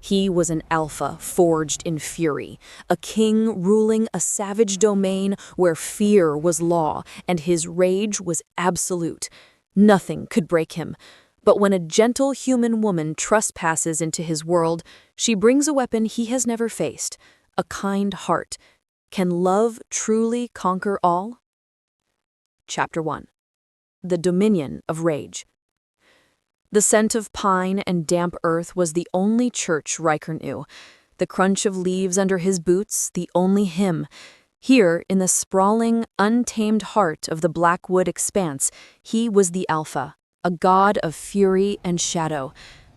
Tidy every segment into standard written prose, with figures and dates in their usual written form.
He was an alpha forged in fury, a king ruling a savage domain where fear was law and his rage was absolute. Nothing could break him. But when a gentle human woman trespasses into his world, she brings a weapon he has never faced, a kind heart. Can love truly conquer all? Chapter 1. The Dominion of Rage. The scent of pine and damp earth was the only church Ryker knew. The crunch of leaves under his boots, the only hymn. Here, in the sprawling, untamed heart of the Blackwood expanse, he was the Alpha, a god of fury and shadow.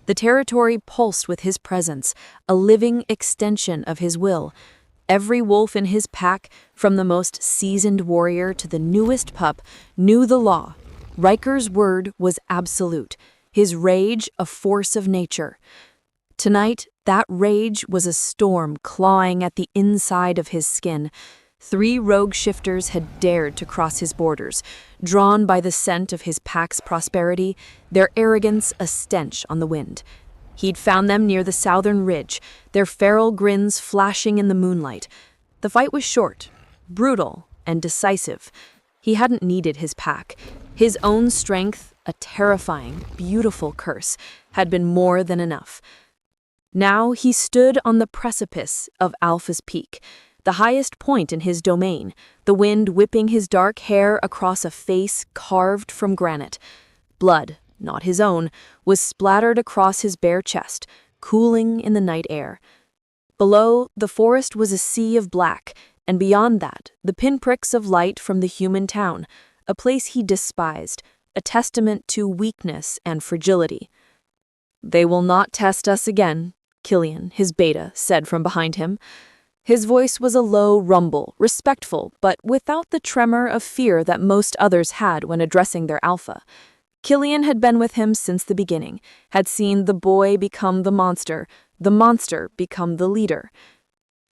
The territory pulsed with his presence, a living extension of his will. Every wolf in his pack, from the most seasoned warrior to the newest pup, knew the law. Ryker's word was absolute, his rage a force of nature. Tonight, that rage was a storm clawing at the inside of his skin. 3 rogue shifters had dared to cross his borders, drawn by the scent of his pack's prosperity, their arrogance a stench on the wind. He'd found them near the southern ridge, their feral grins flashing in the moonlight. The fight was short, brutal, and decisive. He hadn't needed his pack. His own strength, a terrifying, beautiful curse, had been more than enough. Now he stood on the precipice of Alpha's Peak, the highest point in his domain, the wind whipping his dark hair across a face carved from granite. Blood, not his own, was splattered across his bare chest, cooling in the night air. Below, the forest was a sea of black, and beyond that, the pinpricks of light from the human town, a place he despised, a testament to weakness and fragility. "They will not test us again," Killian, his beta, said from behind him. His voice was a low rumble, respectful, but without the tremor of fear that most others had when addressing their alpha. Killian had been with him since the beginning, had seen the boy become the monster become the leader.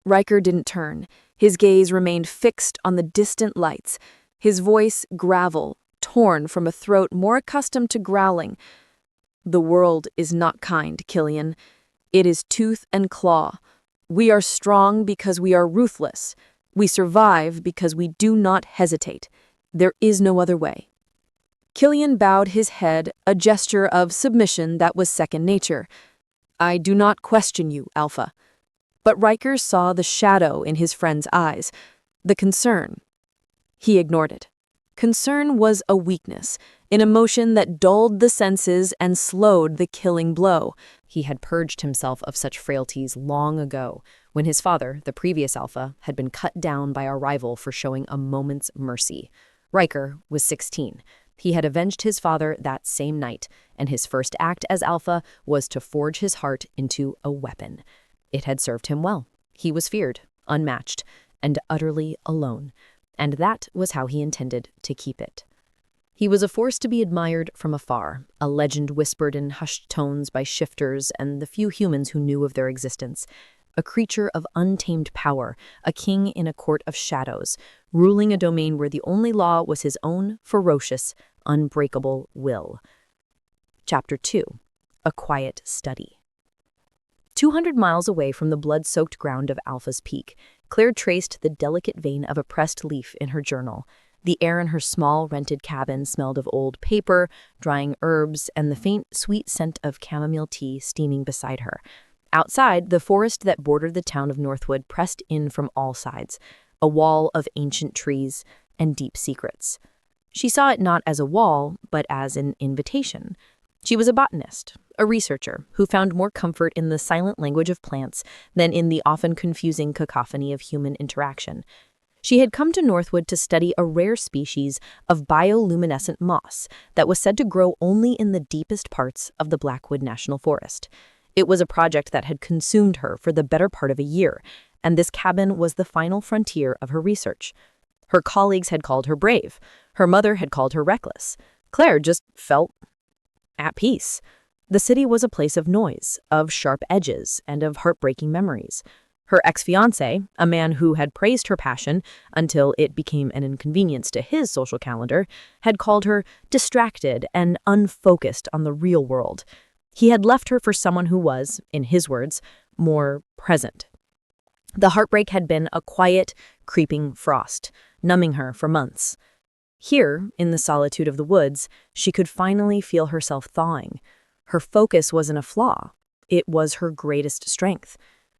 Ryker didn't turn. His gaze remained fixed on the distant lights, his voice gravel, torn from a throat more accustomed to growling. "The world is not kind, Killian. It is tooth and claw. We are strong because we are ruthless. We survive because we do not hesitate. There is no other way." Killian bowed his head, a gesture of submission that was second nature. "I do not question you, Alpha." But Ryker saw the shadow in his friend's eyes, the concern. He ignored it. Concern was a weakness, an emotion that dulled the senses and slowed the killing blow. He had purged himself of such frailties long ago, when his father, the previous Alpha, had been cut down by a rival for showing a moment's mercy. Ryker was 16. He had avenged his father that same night, and his first act as Alpha was to forge his heart into a weapon. It had served him well. He was feared, unmatched, and utterly alone. And that was how he intended to keep it. He was a force to be admired from afar, a legend whispered in hushed tones by shifters and the few humans who knew of their existence. A creature of untamed power, a king in a court of shadows, ruling a domain where the only law was his own ferocious, unbreakable will. Chapter 2. A Quiet Study. 200 miles away from the blood-soaked ground of Alpha's Peak, Claire traced the delicate vein of a pressed leaf in her journal. The air in her small, rented cabin smelled of old paper, drying herbs, and the faint, sweet scent of chamomile tea steaming beside her. Outside, the forest that bordered the town of Northwood pressed in from all sides, a wall of ancient trees and deep secrets. She saw it not as a wall, but as an invitation. She was a botanist, a researcher, who found more comfort in the silent language of plants than in the often confusing cacophony of human interaction. She had come to Northwood to study a rare species of bioluminescent moss that was said to grow only in the deepest parts of the Blackwood National Forest. It was a project that had consumed her for the better part of a year, and this cabin was the final frontier of her research. Her colleagues had called her brave. Her mother had called her reckless. Claire just felt at peace. The city was a place of noise, of sharp edges, and of heartbreaking memories. Her ex-fiancé, a man who had praised her passion until it became an inconvenience to his social calendar, had called her distracted and unfocused on the real world. He had left her for someone who was, in his words, more present. The heartbreak had been a quiet, creeping frost, numbing her for months. Here, in the solitude of the woods, she could finally feel herself thawing. Her focus wasn't a flaw. It was her greatest strength.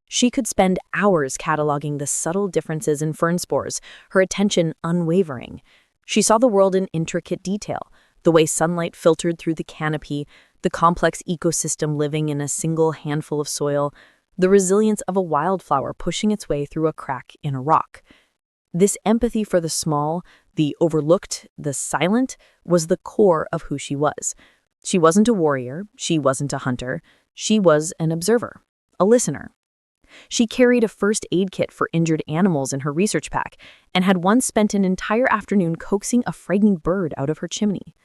She could spend hours cataloging the subtle differences in fern spores, her attention unwavering. She saw the world in intricate detail, the way sunlight filtered through the canopy, the complex ecosystem living in a single handful of soil, the resilience of a wildflower pushing its way through a crack in a rock. This empathy for the small, the overlooked, the silent, was the core of who she was. She wasn't a warrior, she wasn't a hunter, she was an observer, a listener. She carried a first aid kit for injured animals in her research pack and had once spent an entire afternoon coaxing a frightening bird out of her chimney.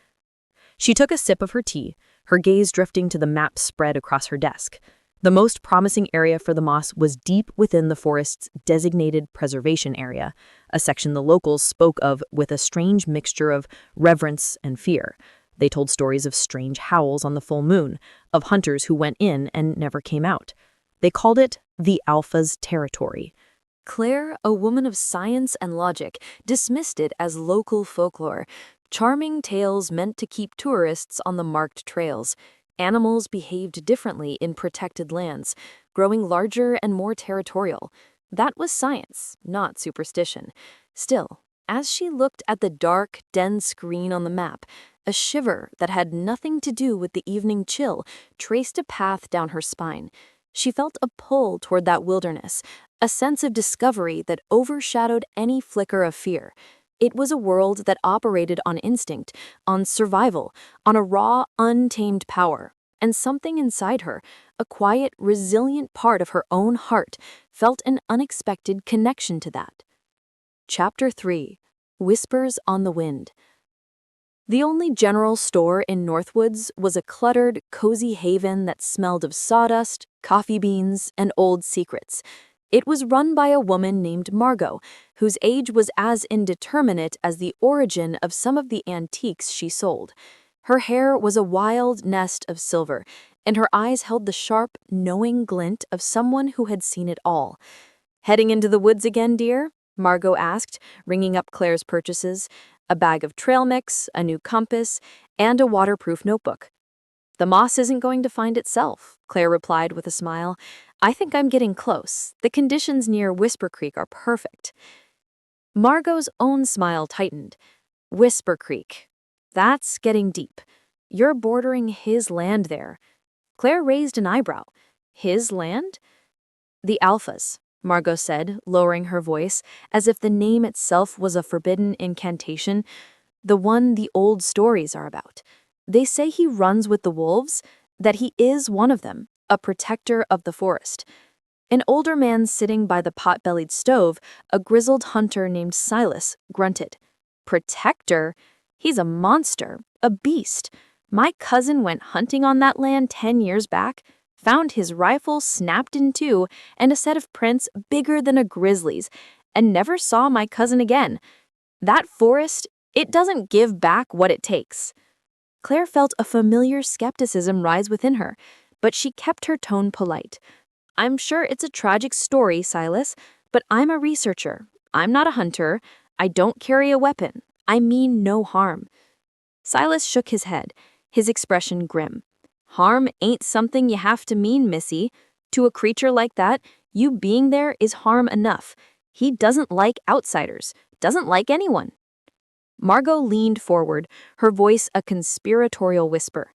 She took a sip of her tea, her gaze drifting to the map spread across her desk. The most promising area for the moss was deep within the forest's designated preservation area, a section the locals spoke of with a strange mixture of reverence and fear. They told stories of strange howls on the full moon, of hunters who went in and never came out. They called it the Alpha's territory. Claire, a woman of science and logic, dismissed it as local folklore, charming tales meant to keep tourists on the marked trails. Animals behaved differently in protected lands, growing larger and more territorial. That was science, not superstition. Still, as she looked at the dark, dense screen on the map, a shiver that had nothing to do with the evening chill traced a path down her spine. She felt a pull toward that wilderness, a sense of discovery that overshadowed any flicker of fear. It was a world that operated on instinct, on survival, on a raw, untamed power. And something inside her, a quiet, resilient part of her own heart, felt an unexpected connection to that. Chapter 3. Whispers on the Wind. The only general store in Northwoods was a cluttered, cozy haven that smelled of sawdust, coffee beans, and old secrets. It was run by a woman named Margot, whose age was as indeterminate as the origin of some of the antiques she sold. Her hair was a wild nest of silver, and her eyes held the sharp, knowing glint of someone who had seen it all. "Heading into the woods again, dear?" Margot asked, ringing up Claire's purchases, a bag of trail mix, a new compass, and a waterproof notebook. "The moss isn't going to find itself," Claire replied with a smile. "I think I'm getting close. The conditions near Whisper Creek are perfect." Margot's own smile tightened. Whisper Creek. That's getting deep. You're bordering his land there. Claire raised an eyebrow. His land? "The Alphas," Margot said, lowering her voice, as if the name itself was a forbidden incantation. "The one the old stories are about. They say he runs with the wolves, that he is one of them, a protector of the forest." An older man sitting by the pot-bellied stove, a grizzled hunter named Silas, grunted. "Protector? He's a monster, a beast. My cousin went hunting on that land 10 years back, found his rifle snapped in two and a set of prints bigger than a grizzly's, and never saw my cousin again. That forest, it doesn't give back what it takes." Claire felt a familiar skepticism rise within her, but she kept her tone polite. "I'm sure it's a tragic story, Silas, but I'm a researcher. I'm not a hunter. I don't carry a weapon. I mean no harm." Silas shook his head, his expression grim. "Harm ain't something you have to mean, missy. To a creature like that, you being there is harm enough. He doesn't like outsiders, doesn't like anyone." Margot leaned forward, her voice a conspiratorial whisper.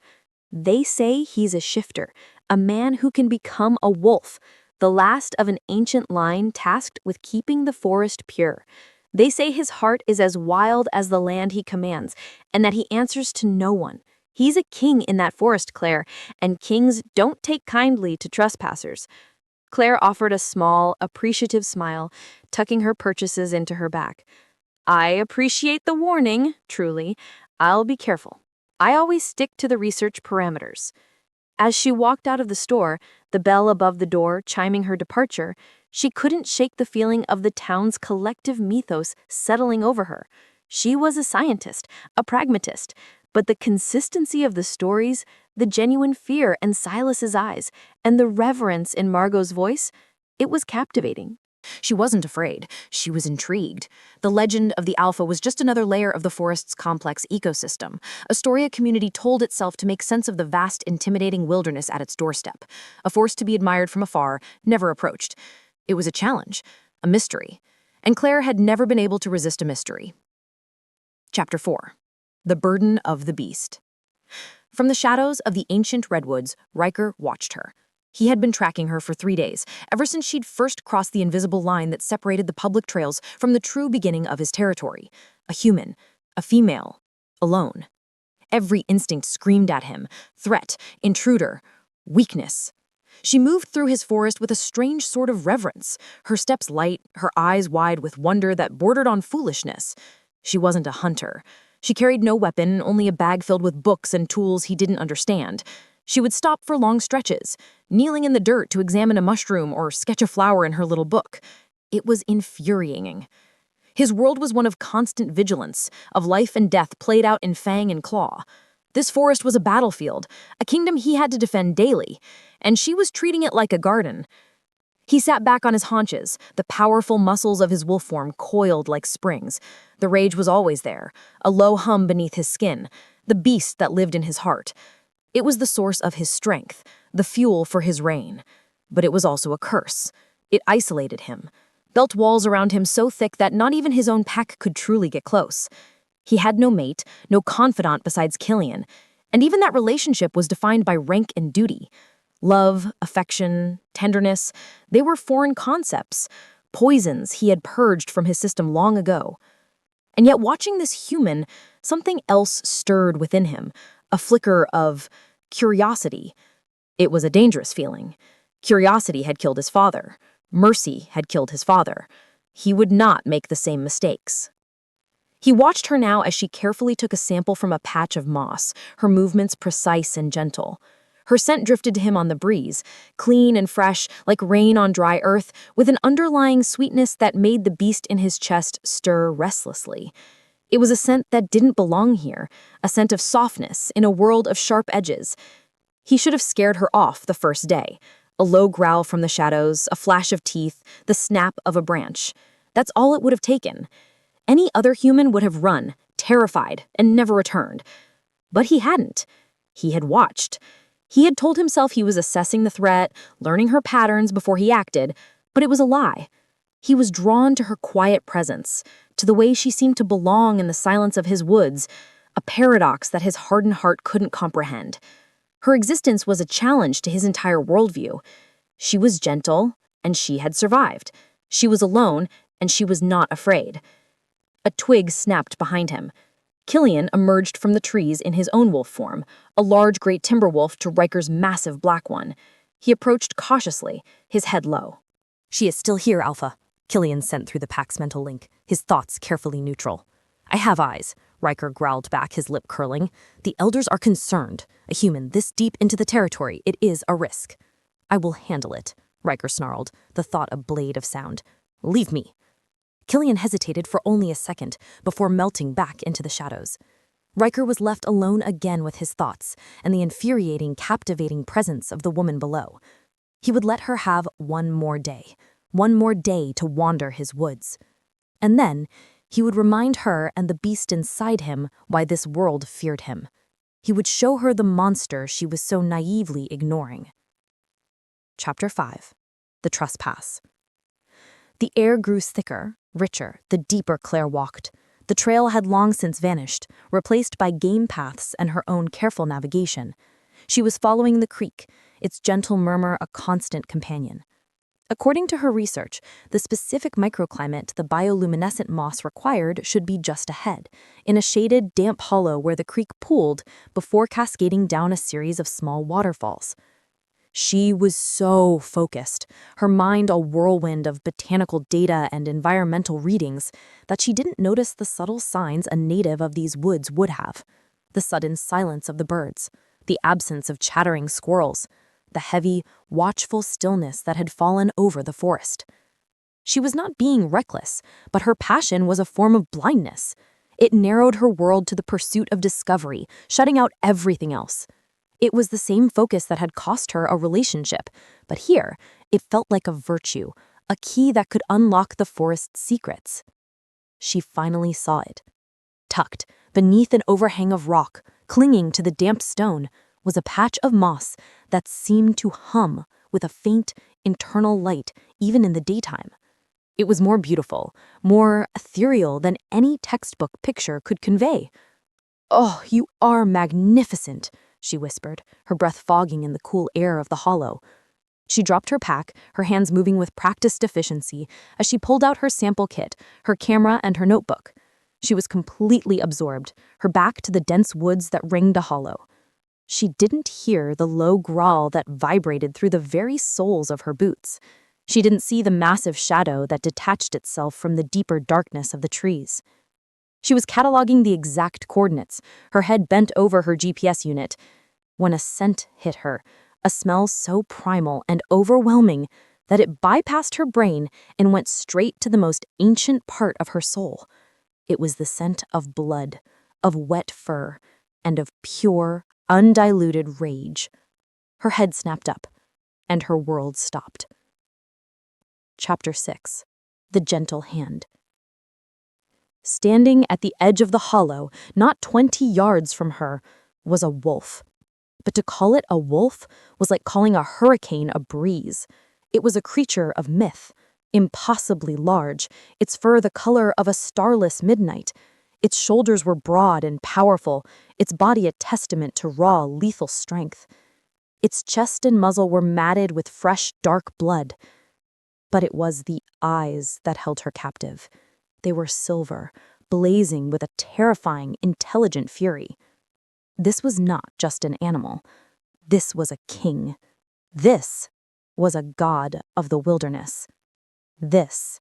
"They say he's a shifter, a man who can become a wolf, the last of an ancient line tasked with keeping the forest pure. They say his heart is as wild as the land he commands, and that he answers to no one. He's a king in that forest, Claire, and kings don't take kindly to trespassers." Claire offered a small, appreciative smile, tucking her purchases into her bag. "I appreciate the warning, truly. I'll be careful. I always stick to the research parameters." As she walked out of the store, the bell above the door chiming her departure, she couldn't shake the feeling of the town's collective mythos settling over her. She was a scientist, a pragmatist, but the consistency of the stories, the genuine fear in Silas's eyes, and the reverence in Margot's voice, it was captivating. She wasn't afraid. She was intrigued. The legend of the Alpha was just another layer of the forest's complex ecosystem, a story a community told itself to make sense of the vast, intimidating wilderness at its doorstep, a force to be admired from afar, never approached. It was a challenge, a mystery, and Claire had never been able to resist a mystery. Chapter 4. The Burden of the Beast. From the shadows of the ancient redwoods, Ryker watched her. He had been tracking her for 3 days, ever since she'd first crossed the invisible line that separated the public trails from the true beginning of his territory. A human, a female, alone. Every instinct screamed at him: threat, intruder, weakness. She moved through his forest with a strange sort of reverence, her steps light, her eyes wide with wonder that bordered on foolishness. She wasn't a hunter. She carried no weapon, only a bag filled with books and tools he didn't understand. She would stop for long stretches, kneeling in the dirt to examine a mushroom or sketch a flower in her little book. It was infuriating. His world was one of constant vigilance, of life and death played out in fang and claw. This forest was a battlefield, a kingdom he had to defend daily, and she was treating it like a garden. He sat back on his haunches, the powerful muscles of his wolf form coiled like springs. The rage was always there, a low hum beneath his skin, the beast that lived in his heart. It was the source of his strength, the fuel for his reign. But it was also a curse. It isolated him, built walls around him so thick that not even his own pack could truly get close. He had no mate, no confidant besides Killian, and even that relationship was defined by rank and duty. Love, affection, tenderness, they were foreign concepts, poisons he had purged from his system long ago. And yet watching this human, something else stirred within him, a flicker of curiosity. It was a dangerous feeling. Curiosity had killed his father. Mercy had killed his father. He would not make the same mistakes. He watched her now as she carefully took a sample from a patch of moss, her movements precise and gentle. Her scent drifted to him on the breeze, clean and fresh, like rain on dry earth, with an underlying sweetness that made the beast in his chest stir restlessly. It was a scent that didn't belong here, a scent of softness in a world of sharp edges. He should have scared her off the first day. A low growl from the shadows, a flash of teeth, the snap of a branch. That's all it would have taken. Any other human would have run, terrified, and never returned. But he hadn't. He had watched. He had told himself he was assessing the threat, learning her patterns before he acted, but it was a lie. He was drawn to her quiet presence, to the way she seemed to belong in the silence of his woods, a paradox that his hardened heart couldn't comprehend. Her existence was a challenge to his entire worldview. She was gentle, and she had survived. She was alone, and she was not afraid. A twig snapped behind him. Killian emerged from the trees in his own wolf form, a large great timber wolf to Ryker's massive black one. He approached cautiously, his head low. "She is still here, Alpha," Killian sent through the pack's mental link, his thoughts carefully neutral. "I have eyes," Ryker growled back, his lip curling. "The elders are concerned. A human this deep into the territory, it is a risk." "I will handle it," Ryker snarled, the thought a blade of sound. "Leave me." Killian hesitated for only a second before melting back into the shadows. Ryker was left alone again with his thoughts and the infuriating, captivating presence of the woman below. He would let her have one more day to wander his woods. And then he would remind her and the beast inside him why this world feared him. He would show her the monster she was so naively ignoring. Chapter 5. The Trespass. The air grew thicker, richer, the deeper Claire walked. The trail had long since vanished, replaced by game paths and her own careful navigation. She was following the creek, its gentle murmur a constant companion. According to her research, the specific microclimate the bioluminescent moss required should be just ahead, in a shaded, damp hollow where the creek pooled before cascading down a series of small waterfalls. She was so focused, her mind a whirlwind of botanical data and environmental readings, that she didn't notice the subtle signs a native of these woods would have. The sudden silence of the birds, the absence of chattering squirrels, the heavy, watchful stillness that had fallen over the forest. She was not being reckless, but her passion was a form of blindness. It narrowed her world to the pursuit of discovery, shutting out everything else. It was the same focus that had cost her a relationship, but here, it felt like a virtue, a key that could unlock the forest's secrets. She finally saw it. Tucked beneath an overhang of rock, clinging to the damp stone, was a patch of moss that seemed to hum with a faint, internal light even in the daytime. It was more beautiful, more ethereal than any textbook picture could convey. "Oh, you are magnificent," she whispered, her breath fogging in the cool air of the hollow. She dropped her pack, her hands moving with practiced efficiency, as she pulled out her sample kit, her camera, and her notebook. She was completely absorbed, her back to the dense woods that ringed a hollow. She didn't hear the low growl that vibrated through the very soles of her boots. She didn't see the massive shadow that detached itself from the deeper darkness of the trees. She was cataloging the exact coordinates, her head bent over her GPS unit, when a scent hit her, a smell so primal and overwhelming that it bypassed her brain and went straight to the most ancient part of her soul. It was the scent of blood, of wet fur, and of pure, undiluted rage. Her head snapped up, and her world stopped. Chapter 6. The Gentle Hand. Standing at the edge of the hollow, not 20 yards from her, was a wolf. But to call it a wolf was like calling a hurricane a breeze. It was a creature of myth, impossibly large, its fur the color of a starless midnight. Its shoulders were broad and powerful, its body a testament to raw, lethal strength. Its chest and muzzle were matted with fresh, dark blood. But it was the eyes that held her captive. They were silver, blazing with a terrifying, intelligent fury. This was not just an animal. This was a king. This was a god of the wilderness. This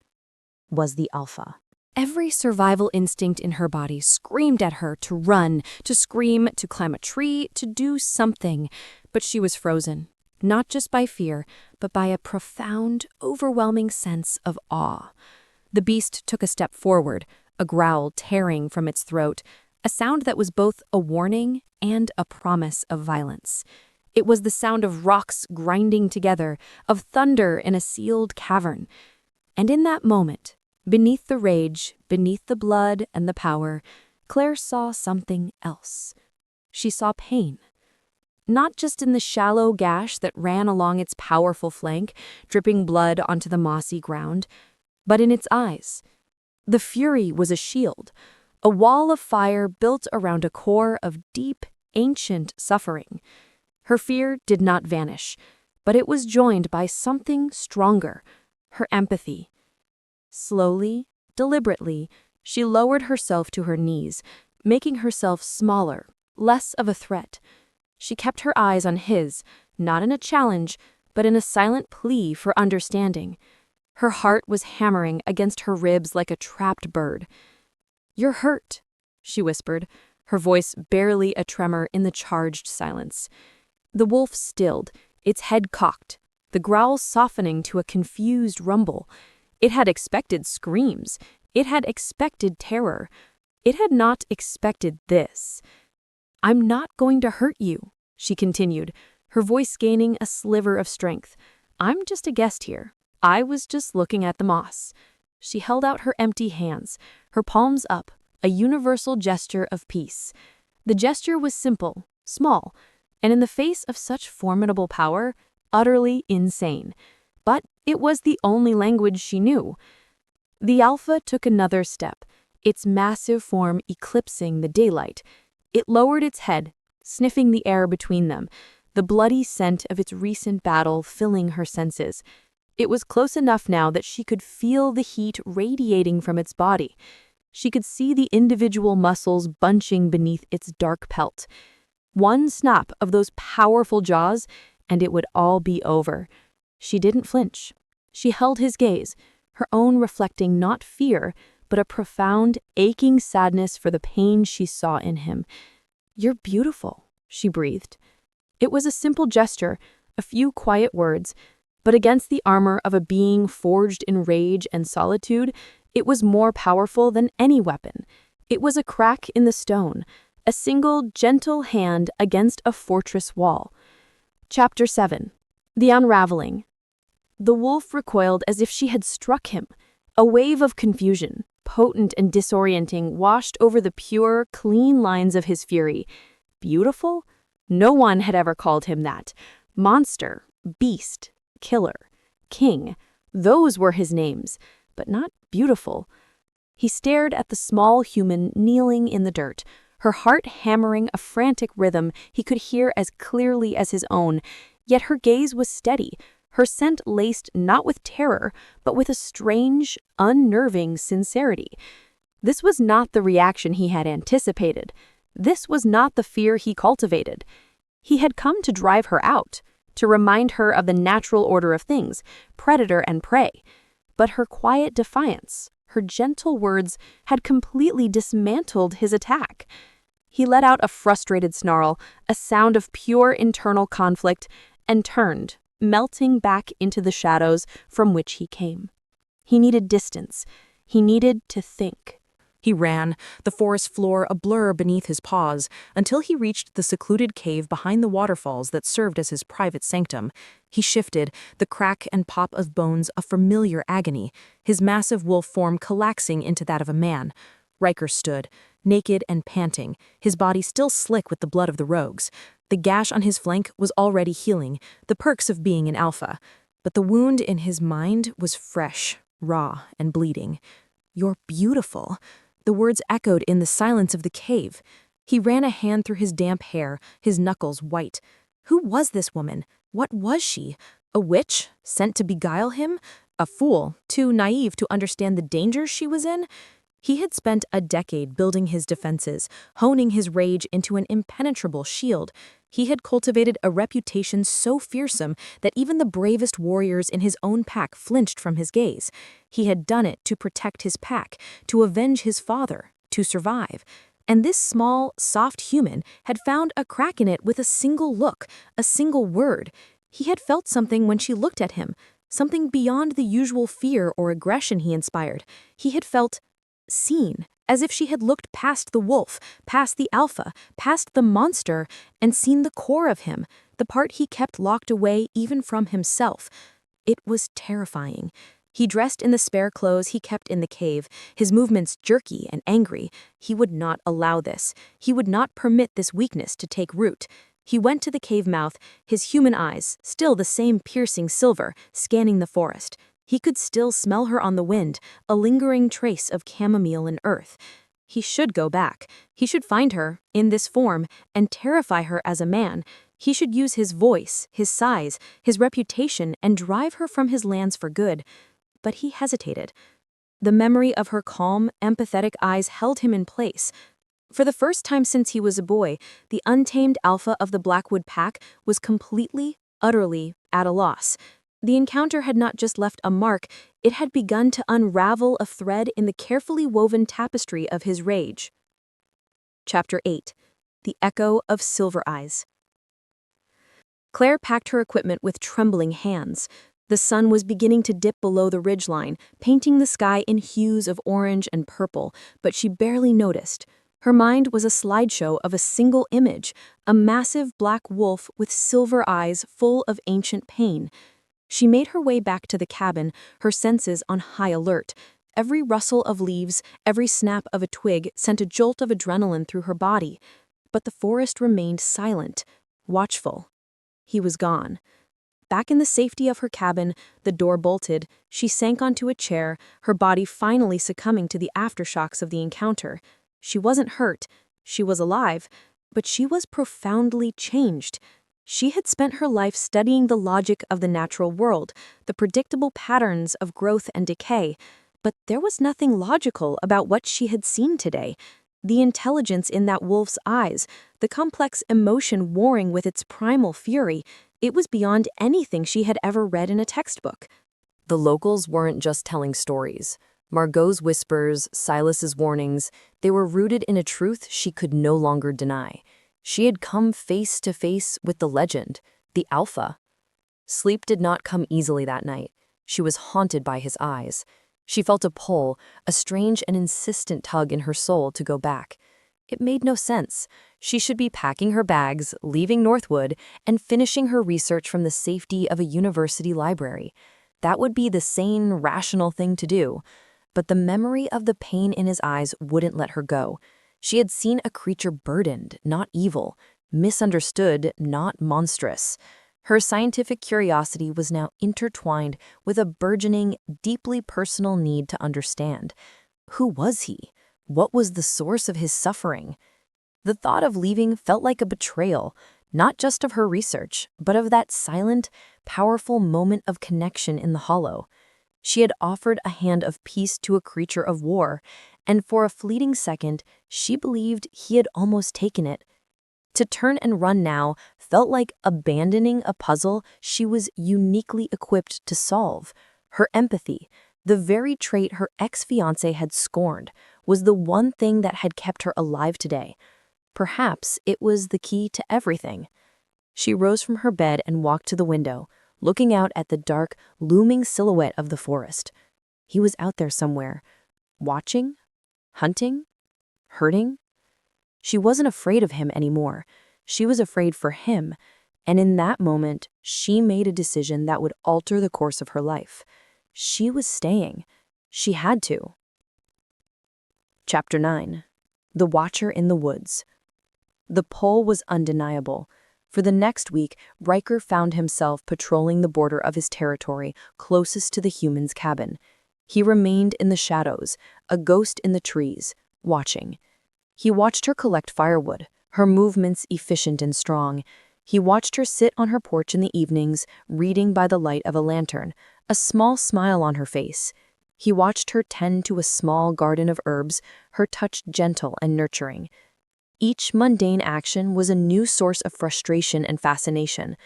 was the Alpha. Every survival instinct in her body screamed at her to run, to scream, to climb a tree, to do something. But she was frozen, not just by fear, but by a profound, overwhelming sense of awe. The beast took a step forward, a growl tearing from its throat, a sound that was both a warning and a promise of violence. It was the sound of rocks grinding together, of thunder in a sealed cavern. And in that moment, beneath the rage, beneath the blood and the power, Claire saw something else. She saw pain. Not just in the shallow gash that ran along its powerful flank, dripping blood onto the mossy ground, but in its eyes. The fury was a shield, a wall of fire built around a core of deep, ancient suffering. Her fear did not vanish, but it was joined by something stronger, her empathy. Slowly, deliberately, she lowered herself to her knees, making herself smaller, less of a threat. She kept her eyes on his, not in a challenge, but in a silent plea for understanding. Her heart was hammering against her ribs like a trapped bird. "You're hurt," she whispered, her voice barely a tremor in the charged silence. The wolf stilled, its head cocked, the growl softening to a confused rumble. It had expected screams. It had expected terror. It had not expected this. "I'm not going to hurt you," she continued, her voice gaining a sliver of strength. "I'm just a guest here. I was just looking at the moss." She held out her empty hands, her palms up, a universal gesture of peace. The gesture was simple, small, and in the face of such formidable power, utterly insane. But it was the only language she knew. The Alpha took another step, its massive form eclipsing the daylight. It lowered its head, sniffing the air between them, the bloody scent of its recent battle filling her senses. It was close enough now that she could feel the heat radiating from its body. She could see the individual muscles bunching beneath its dark pelt. One snap of those powerful jaws, and it would all be over. She didn't flinch. She held his gaze, her own reflecting not fear, but a profound, aching sadness for the pain she saw in him. "You're beautiful," she breathed. It was a simple gesture, a few quiet words, but against the armor of a being forged in rage and solitude, it was more powerful than any weapon. It was a crack in the stone, a single gentle hand against a fortress wall. Chapter 7. The Unraveling. The wolf recoiled as if she had struck him. A wave of confusion, potent and disorienting, washed over the pure, clean lines of his fury. Beautiful? No one had ever called him that. Monster, beast, killer, king. Those were his names, but not beautiful. He stared at the small human kneeling in the dirt, her heart hammering a frantic rhythm he could hear as clearly as his own, yet her gaze was steady, her scent laced not with terror, but with a strange, unnerving sincerity. This was not the reaction he had anticipated. This was not the fear he cultivated. He had come to drive her out, to remind her of the natural order of things, predator and prey. But her quiet defiance, her gentle words, had completely dismantled his attack. He let out a frustrated snarl, a sound of pure internal conflict, and turned, melting back into the shadows from which he came. He needed distance. He needed to think. He ran, the forest floor a blur beneath his paws, until he reached the secluded cave behind the waterfalls that served as his private sanctum. He shifted, the crack and pop of bones a familiar agony, his massive wolf form collapsing into that of a man. Ryker stood, naked and panting, his body still slick with the blood of the rogues. The gash on his flank was already healing, the perks of being an alpha. But the wound in his mind was fresh, raw, and bleeding. "You're beautiful." The words echoed in the silence of the cave. He ran a hand through his damp hair, his knuckles white. Who was this woman? What was she? A witch, sent to beguile him? A fool, too naive to understand the dangers she was in? He had spent a decade building his defenses, honing his rage into an impenetrable shield. He had cultivated a reputation so fearsome that even the bravest warriors in his own pack flinched from his gaze. He had done it to protect his pack, to avenge his father, to survive. And this small, soft human had found a crack in it with a single look, a single word. He had felt something when she looked at him, something beyond the usual fear or aggression he inspired. He had felt seen, as if she had looked past the wolf, past the alpha, past the monster, and seen the core of him, the part he kept locked away even from himself. It was terrifying. He dressed in the spare clothes he kept in the cave, his movements jerky and angry. He would not allow this. He would not permit this weakness to take root. He went to the cave mouth, his human eyes, still the same piercing silver, scanning the forest. He could still smell her on the wind, a lingering trace of chamomile and earth. He should go back. He should find her, in this form, and terrify her as a man. He should use his voice, his size, his reputation, and drive her from his lands for good. But he hesitated. The memory of her calm, empathetic eyes held him in place. For the first time since he was a boy, the untamed alpha of the Blackwood pack was completely, utterly at a loss. The encounter had not just left a mark, it had begun to unravel a thread in the carefully woven tapestry of his rage. Chapter 8. The Echo of Silver Eyes. Claire packed her equipment with trembling hands. The sun was beginning to dip below the ridgeline, painting the sky in hues of orange and purple, but she barely noticed. Her mind was a slideshow of a single image, a massive black wolf with silver eyes full of ancient pain. She made her way back to the cabin, her senses on high alert. Every rustle of leaves, every snap of a twig sent a jolt of adrenaline through her body. But the forest remained silent, watchful. He was gone. Back in the safety of her cabin, the door bolted, she sank onto a chair, her body finally succumbing to the aftershocks of the encounter. She wasn't hurt, she was alive, but she was profoundly changed. She had spent her life studying the logic of the natural world, the predictable patterns of growth and decay, but there was nothing logical about what she had seen today. The intelligence in that wolf's eyes, the complex emotion warring with its primal fury, it was beyond anything she had ever read in a textbook. The locals weren't just telling stories. Margot's whispers, Silas's warnings, they were rooted in a truth she could no longer deny. She had come face to face with the legend, the Alpha. Sleep did not come easily that night. She was haunted by his eyes. She felt a pull, a strange and insistent tug in her soul to go back. It made no sense. She should be packing her bags, leaving Northwood, and finishing her research from the safety of a university library. That would be the sane, rational thing to do. But the memory of the pain in his eyes wouldn't let her go. She had seen a creature burdened, not evil, misunderstood, not monstrous. Her scientific curiosity was now intertwined with a burgeoning, deeply personal need to understand. Who was he? What was the source of his suffering? The thought of leaving felt like a betrayal, not just of her research, but of that silent, powerful moment of connection in the hollow. She had offered a hand of peace to a creature of war, and for a fleeting second, she believed he had almost taken it. To turn and run now felt like abandoning a puzzle she was uniquely equipped to solve. Her empathy, the very trait her ex-fiancé had scorned, was the one thing that had kept her alive today. Perhaps it was the key to everything. She rose from her bed and walked to the window, looking out at the dark, looming silhouette of the forest. He was out there somewhere, watching, hunting, hurting. She wasn't afraid of him anymore. She was afraid for him, and in that moment, she made a decision that would alter the course of her life. She was staying. She had to. Chapter 9. The Watcher in the Woods. The pull was undeniable. For the next week, Ryker found himself patrolling the border of his territory closest to the human's cabin. He remained in the shadows, a ghost in the trees, watching. He watched her collect firewood, her movements efficient and strong. He watched her sit on her porch in the evenings, reading by the light of a lantern, a small smile on her face. He watched her tend to a small garden of herbs, her touch gentle and nurturing. Each mundane action was a new source of frustration and fascination.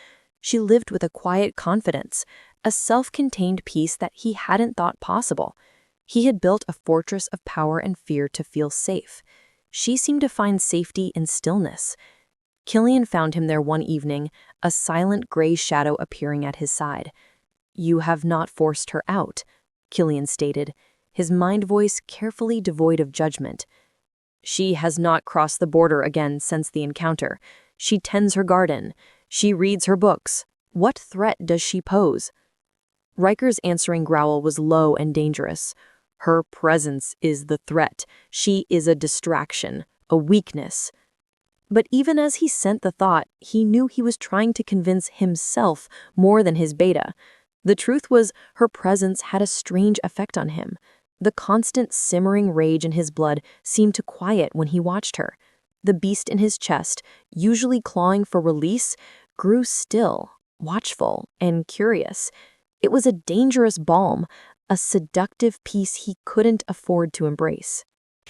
She lived with a quiet confidence, a self-contained peace that he hadn't thought possible. He had built a fortress of power and fear to feel safe. She seemed to find safety in stillness. Killian found him there one evening, a silent gray shadow appearing at his side. "You have not forced her out," Killian stated, his mind voice carefully devoid of judgment. "She has not crossed the border again since the encounter. She tends her garden. She reads her books. What threat does she pose?" Riker's answering growl was low and dangerous. "Her presence is the threat. She is a distraction, a weakness." But even as he sent the thought, he knew he was trying to convince himself more than his beta. The truth was, her presence had a strange effect on him. The constant simmering rage in his blood seemed to quiet when he watched her. The beast in his chest, usually clawing for release, grew still, watchful, and curious. It was a dangerous balm, a seductive peace he couldn't afford to embrace.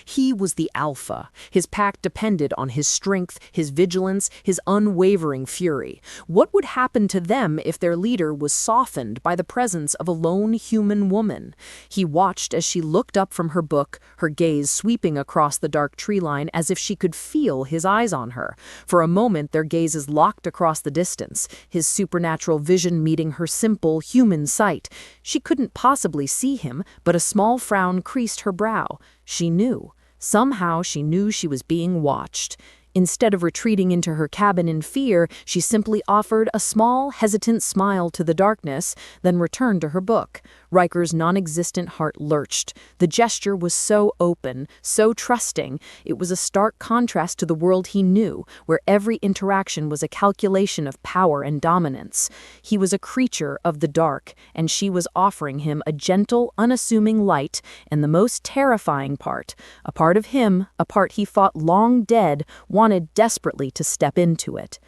He was the alpha. His pack depended on his strength, his vigilance, his unwavering fury. What would happen to them if their leader was softened by the presence of a lone human woman? He watched as she looked up from her book, her gaze sweeping across the dark tree line as if she could feel his eyes on her. For a moment, their gazes locked across the distance, his supernatural vision meeting her simple, human sight. She couldn't possibly see him, but a small frown creased her brow. She knew. Somehow she knew she was being watched. Instead of retreating into her cabin in fear, she simply offered a small, hesitant smile to the darkness, then returned to her book. Riker's non-existent heart lurched. The gesture was so open, so trusting. It was a stark contrast to the world he knew, where every interaction was a calculation of power and dominance. He was a creature of the dark, and she was offering him a gentle, unassuming light, and the most terrifying part, a part of him, a part he thought long dead, wanted desperately to step into it.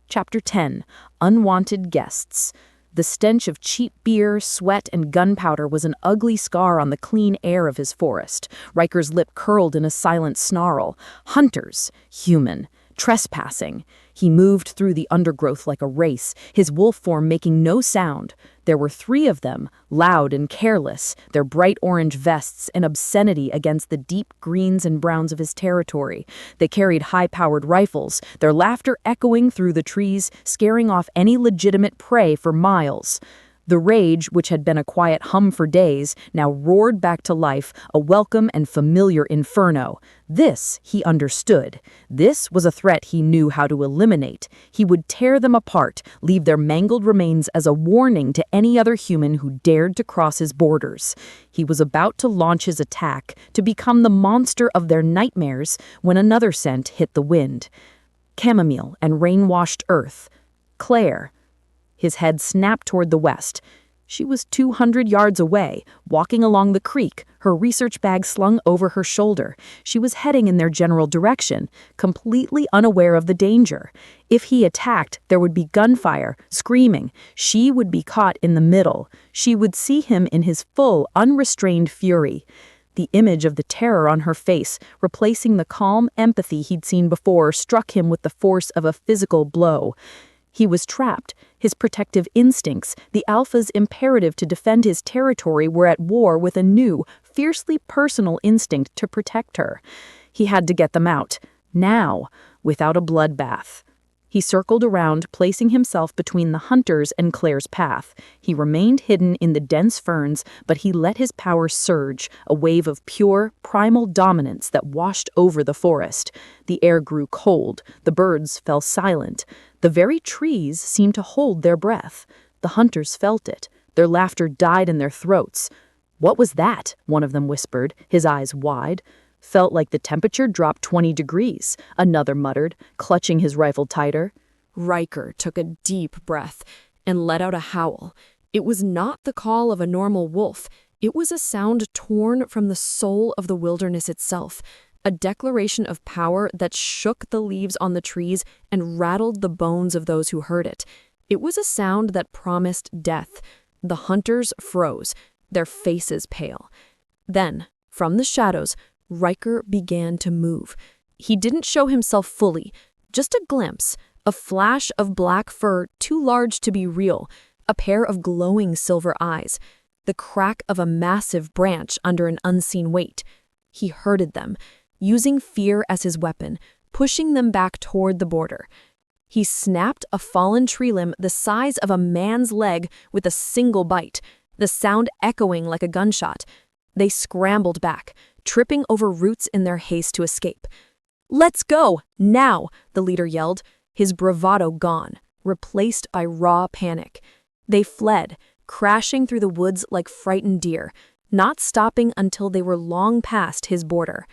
Chapter 10. Unwanted Guests. The stench of cheap beer, sweat, and gunpowder was an ugly scar on the clean air of his forest. Riker's lip curled in a silent snarl. Hunters. Human. Trespassing. He moved through the undergrowth like a race, his wolf form making no sound. There were 3 of them, loud and careless, their bright orange vests an obscenity against the deep greens and browns of his territory. They carried high-powered rifles, their laughter echoing through the trees, scaring off any legitimate prey for miles. The rage, which had been a quiet hum for days, now roared back to life, a welcome and familiar inferno. This he understood. This was a threat he knew how to eliminate. He would tear them apart, leave their mangled remains as a warning to any other human who dared to cross his borders. He was about to launch his attack, to become the monster of their nightmares, when another scent hit the wind. Chamomile and rain-washed earth. Claire. His head snapped toward the west. She was 200 yards away, walking along the creek, her research bag slung over her shoulder. She was heading in their general direction, completely unaware of the danger. If he attacked, there would be gunfire, screaming. She would be caught in the middle. She would see him in his full, unrestrained fury. The image of the terror on her face, replacing the calm empathy he'd seen before, struck him with the force of a physical blow. He was trapped. His protective instincts, the alpha's imperative to defend his territory, were at war with a new, fiercely personal instinct to protect her. He had to get them out, now, without a bloodbath. He circled around, placing himself between the hunters and Claire's path. He remained hidden in the dense ferns, but he let his power surge, a wave of pure, primal dominance that washed over the forest. The air grew cold, the birds fell silent. The very trees seemed to hold their breath. The hunters felt it. Their laughter died in their throats. "What was that?" one of them whispered, his eyes wide. "Felt like the temperature dropped 20 degrees, another muttered, clutching his rifle tighter. Ryker took a deep breath and let out a howl. It was not the call of a normal wolf. It was a sound torn from the soul of the wilderness itself, a declaration of power that shook the leaves on the trees and rattled the bones of those who heard it. It was a sound that promised death. The hunters froze, their faces pale. Then, from the shadows, Ryker began to move. He didn't show himself fully, just a glimpse, a flash of black fur too large to be real, a pair of glowing silver eyes, the crack of a massive branch under an unseen weight. He herded them, using fear as his weapon, pushing them back toward the border. He snapped a fallen tree limb the size of a man's leg with a single bite, the sound echoing like a gunshot. They scrambled back, tripping over roots in their haste to escape. "Let's go, now!" the leader yelled, his bravado gone, replaced by raw panic. They fled, crashing through the woods like frightened deer, not stopping until they were long past his border.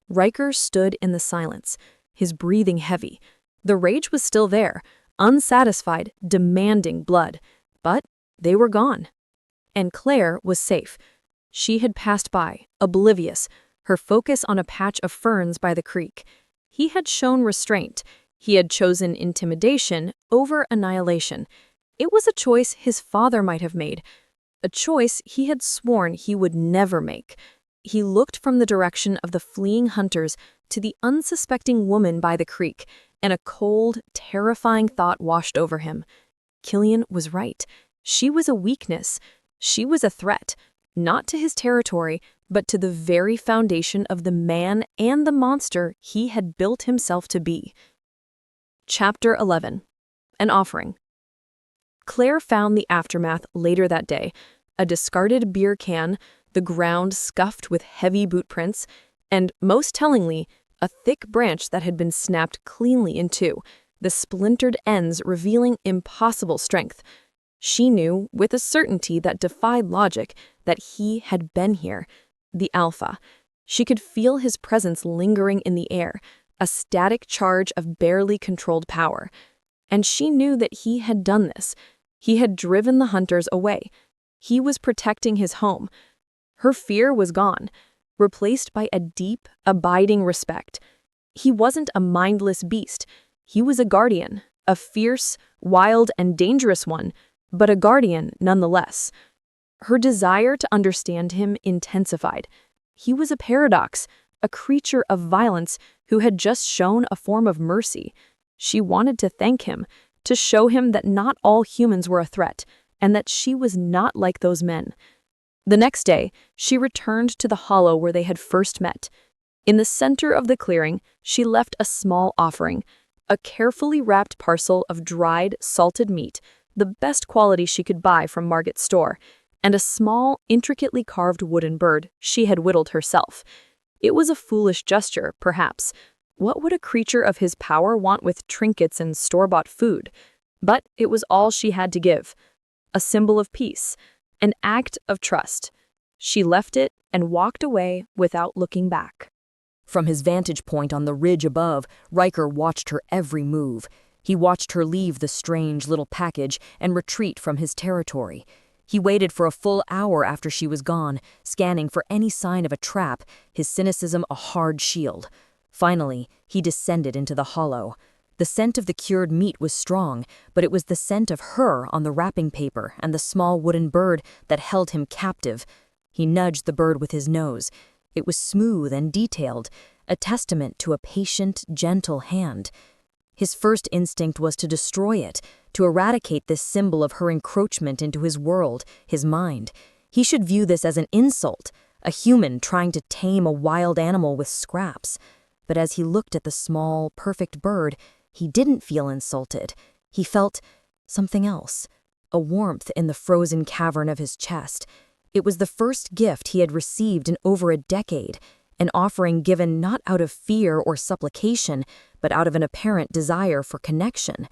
Ryker stood in the silence, his breathing heavy. The rage was still there, unsatisfied, demanding blood, but they were gone. And Claire was safe. She had passed by, oblivious, her focus on a patch of ferns by the creek. He had shown restraint. He had chosen intimidation over annihilation. It was a choice his father might have made, a choice he had sworn he would never make. He looked from the direction of the fleeing hunters to the unsuspecting woman by the creek, and a cold, terrifying thought washed over him. Killian was right. She was a weakness. She was a threat. Not to his territory, but to the very foundation of the man and the monster he had built himself to be. Chapter 11. An Offering. Claire found the aftermath later that day, a discarded beer can, the ground scuffed with heavy boot prints, and, most tellingly, a thick branch that had been snapped cleanly in two, the splintered ends revealing impossible strength. She knew, with a certainty that defied logic, that he had been here, the Alpha. She could feel his presence lingering in the air, a static charge of barely controlled power. And she knew that he had done this. He had driven the hunters away. He was protecting his home. Her fear was gone, replaced by a deep, abiding respect. He wasn't a mindless beast. He was a guardian, a fierce, wild, and dangerous one, but a guardian nonetheless. Her desire to understand him intensified. He was a paradox, a creature of violence who had just shown a form of mercy. She wanted to thank him, to show him that not all humans were a threat, and that she was not like those men. The next day, she returned to the hollow where they had first met. In the center of the clearing, she left a small offering, a carefully wrapped parcel of dried, salted meat, the best quality she could buy from Margot's store, and a small, intricately carved wooden bird she had whittled herself. It was a foolish gesture, perhaps. What would a creature of his power want with trinkets and store-bought food? But it was all she had to give. A symbol of peace, an act of trust. She left it and walked away without looking back. From his vantage point on the ridge above, Ryker watched her every move. He watched her leave the strange little package and retreat from his territory. He waited for a full hour after she was gone, scanning for any sign of a trap, his cynicism a hard shield. Finally, he descended into the hollow. The scent of the cured meat was strong, but it was the scent of her on the wrapping paper and the small wooden bird that held him captive. He nudged the bird with his nose. It was smooth and detailed, a testament to a patient, gentle hand. His first instinct was to destroy it, to eradicate this symbol of her encroachment into his world, his mind. He should view this as an insult, a human trying to tame a wild animal with scraps. But as he looked at the small, perfect bird, he didn't feel insulted. He felt something else, a warmth in the frozen cavern of his chest. It was the first gift he had received in over a decade, an offering given not out of fear or supplication, but out of an apparent desire for connection.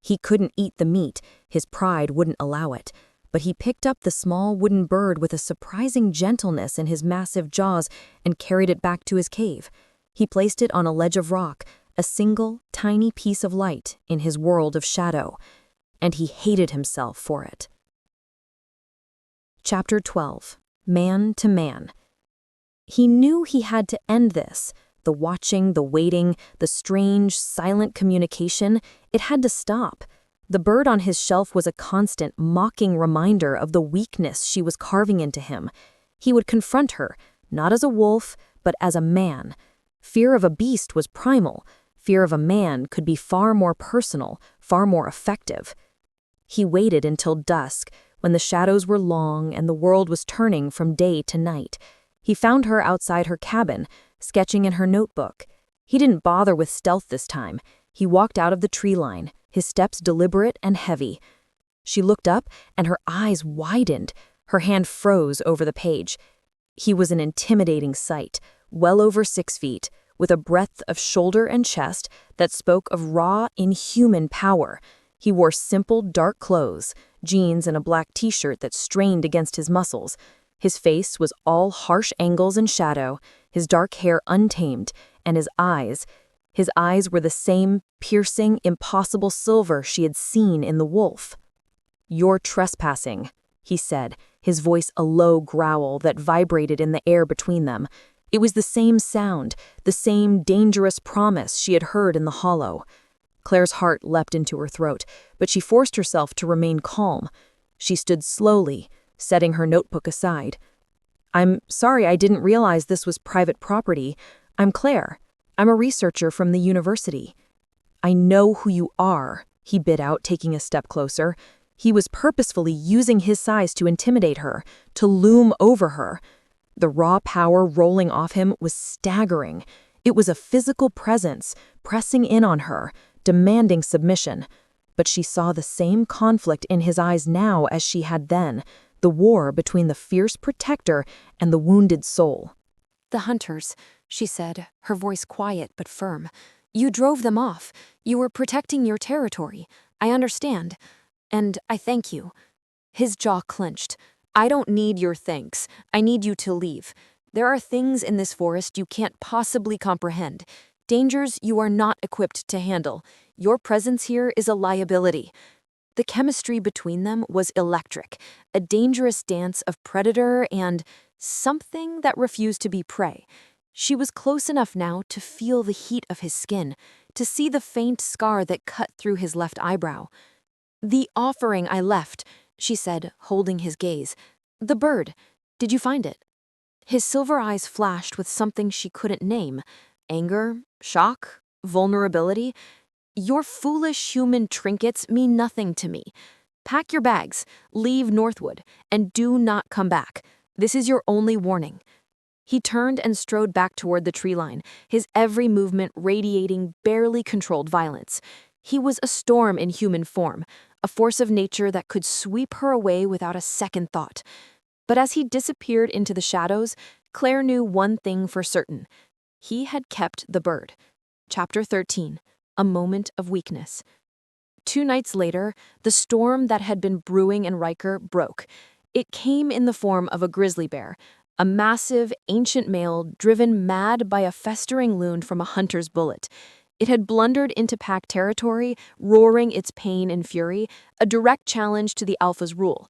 He couldn't eat the meat, his pride wouldn't allow it, but he picked up the small wooden bird with a surprising gentleness in his massive jaws and carried it back to his cave. He placed it on a ledge of rock, a single, tiny piece of light in his world of shadow, and he hated himself for it. Chapter 12. Man to Man. He knew he had to end this. The watching, the waiting, the strange, silent communication, it had to stop. The bird on his shelf was a constant, mocking reminder of the weakness she was carving into him. He would confront her, not as a wolf, but as a man. Fear of a beast was primal. Fear of a man could be far more personal, far more effective. He waited until dusk, when the shadows were long and the world was turning from day to night. He found her outside her cabin, sketching in her notebook. He didn't bother with stealth this time. He walked out of the tree line, his steps deliberate and heavy. She looked up, and her eyes widened. Her hand froze over the page. He was an intimidating sight, well over 6 feet, with a breadth of shoulder and chest that spoke of raw, inhuman power. He wore simple, dark clothes, jeans and a black t-shirt that strained against his muscles. His face was all harsh angles and shadow, his dark hair untamed, and his eyes were the same piercing, impossible silver she had seen in the wolf. "You're trespassing," he said, his voice a low growl that vibrated in the air between them. It was the same sound, the same dangerous promise she had heard in the hollow. Claire's heart leapt into her throat, but she forced herself to remain calm. She stood slowly, setting her notebook aside. "I'm sorry, I didn't realize this was private property. I'm Claire. I'm a researcher from the university." "I know who you are," he bit out, taking a step closer. He was purposefully using his size to intimidate her, to loom over her. The raw power rolling off him was staggering. It was a physical presence, pressing in on her, demanding submission. But she saw the same conflict in his eyes now as she had then, the war between the fierce protector and the wounded soul. "The hunters," she said, her voice quiet but firm. "You drove them off. You were protecting your territory. I understand. And I thank you." His jaw clenched. "I don't need your thanks. I need you to leave. There are things in this forest you can't possibly comprehend. Dangers you are not equipped to handle. Your presence here is a liability." The chemistry between them was electric, a dangerous dance of predator and something that refused to be prey. She was close enough now to feel the heat of his skin, to see the faint scar that cut through his left eyebrow. "The offering I left," she said, holding his gaze. "The bird. Did you find it?" His silver eyes flashed with something she couldn't name. Anger, shock, vulnerability. "Your foolish human trinkets mean nothing to me. Pack your bags, leave Northwood, and do not come back. This is your only warning." He turned and strode back toward the tree line, his every movement radiating barely controlled violence. He was a storm in human form, a force of nature that could sweep her away without a second thought. But as he disappeared into the shadows, Claire knew one thing for certain. He had kept the bird. Chapter 13. A Moment of Weakness. 2 nights later, the storm that had been brewing in Ryker broke. It came in the form of a grizzly bear, a massive, ancient male driven mad by a festering wound from a hunter's bullet. It had blundered into pack territory, roaring its pain and fury, a direct challenge to the alpha's rule.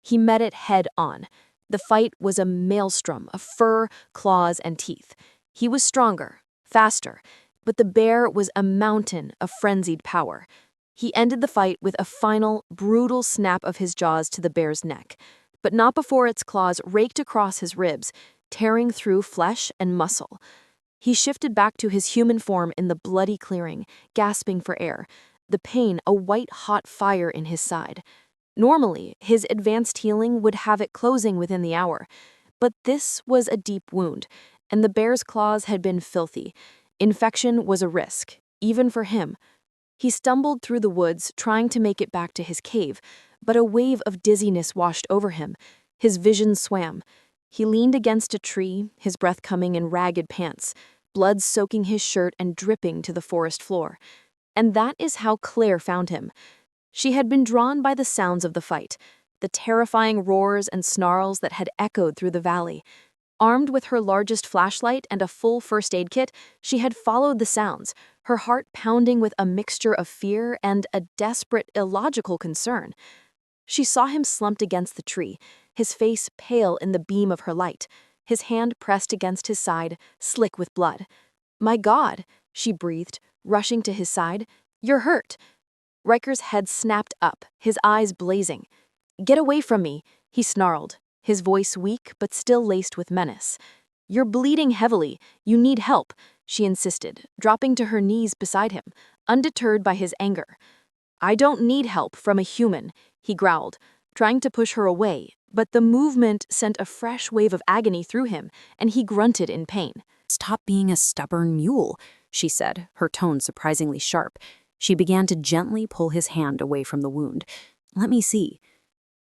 He met it head on. The fight was a maelstrom of fur, claws, and teeth. He was stronger, faster, but the bear was a mountain of frenzied power. He ended the fight with a final, brutal snap of his jaws to the bear's neck, but not before its claws raked across his ribs, tearing through flesh and muscle. He shifted back to his human form in the bloody clearing, gasping for air, the pain a white-hot fire in his side. Normally, his advanced healing would have it closing within the hour, but this was a deep wound, and the bear's claws had been filthy. Infection was a risk, even for him. He stumbled through the woods, trying to make it back to his cave, but a wave of dizziness washed over him. His vision swam. He leaned against a tree, his breath coming in ragged pants, blood soaking his shirt and dripping to the forest floor. And that is how Claire found him. She had been drawn by the sounds of the fight, the terrifying roars and snarls that had echoed through the valley. Armed with her largest flashlight and a full first aid kit, she had followed the sounds, her heart pounding with a mixture of fear and a desperate, illogical concern. She saw him slumped against the tree, his face pale in the beam of her light, his hand pressed against his side, slick with blood. "My God," she breathed, rushing to his side. "You're hurt." Ryker's head snapped up, his eyes blazing. "Get away from me," he snarled, his voice weak but still laced with menace. "You're bleeding heavily. You need help," she insisted, dropping to her knees beside him, undeterred by his anger. "I don't need help from a human," he growled, trying to push her away, but the movement sent a fresh wave of agony through him, and he grunted in pain. "Stop being a stubborn mule," she said, her tone surprisingly sharp. She began to gently pull his hand away from the wound. "Let me see."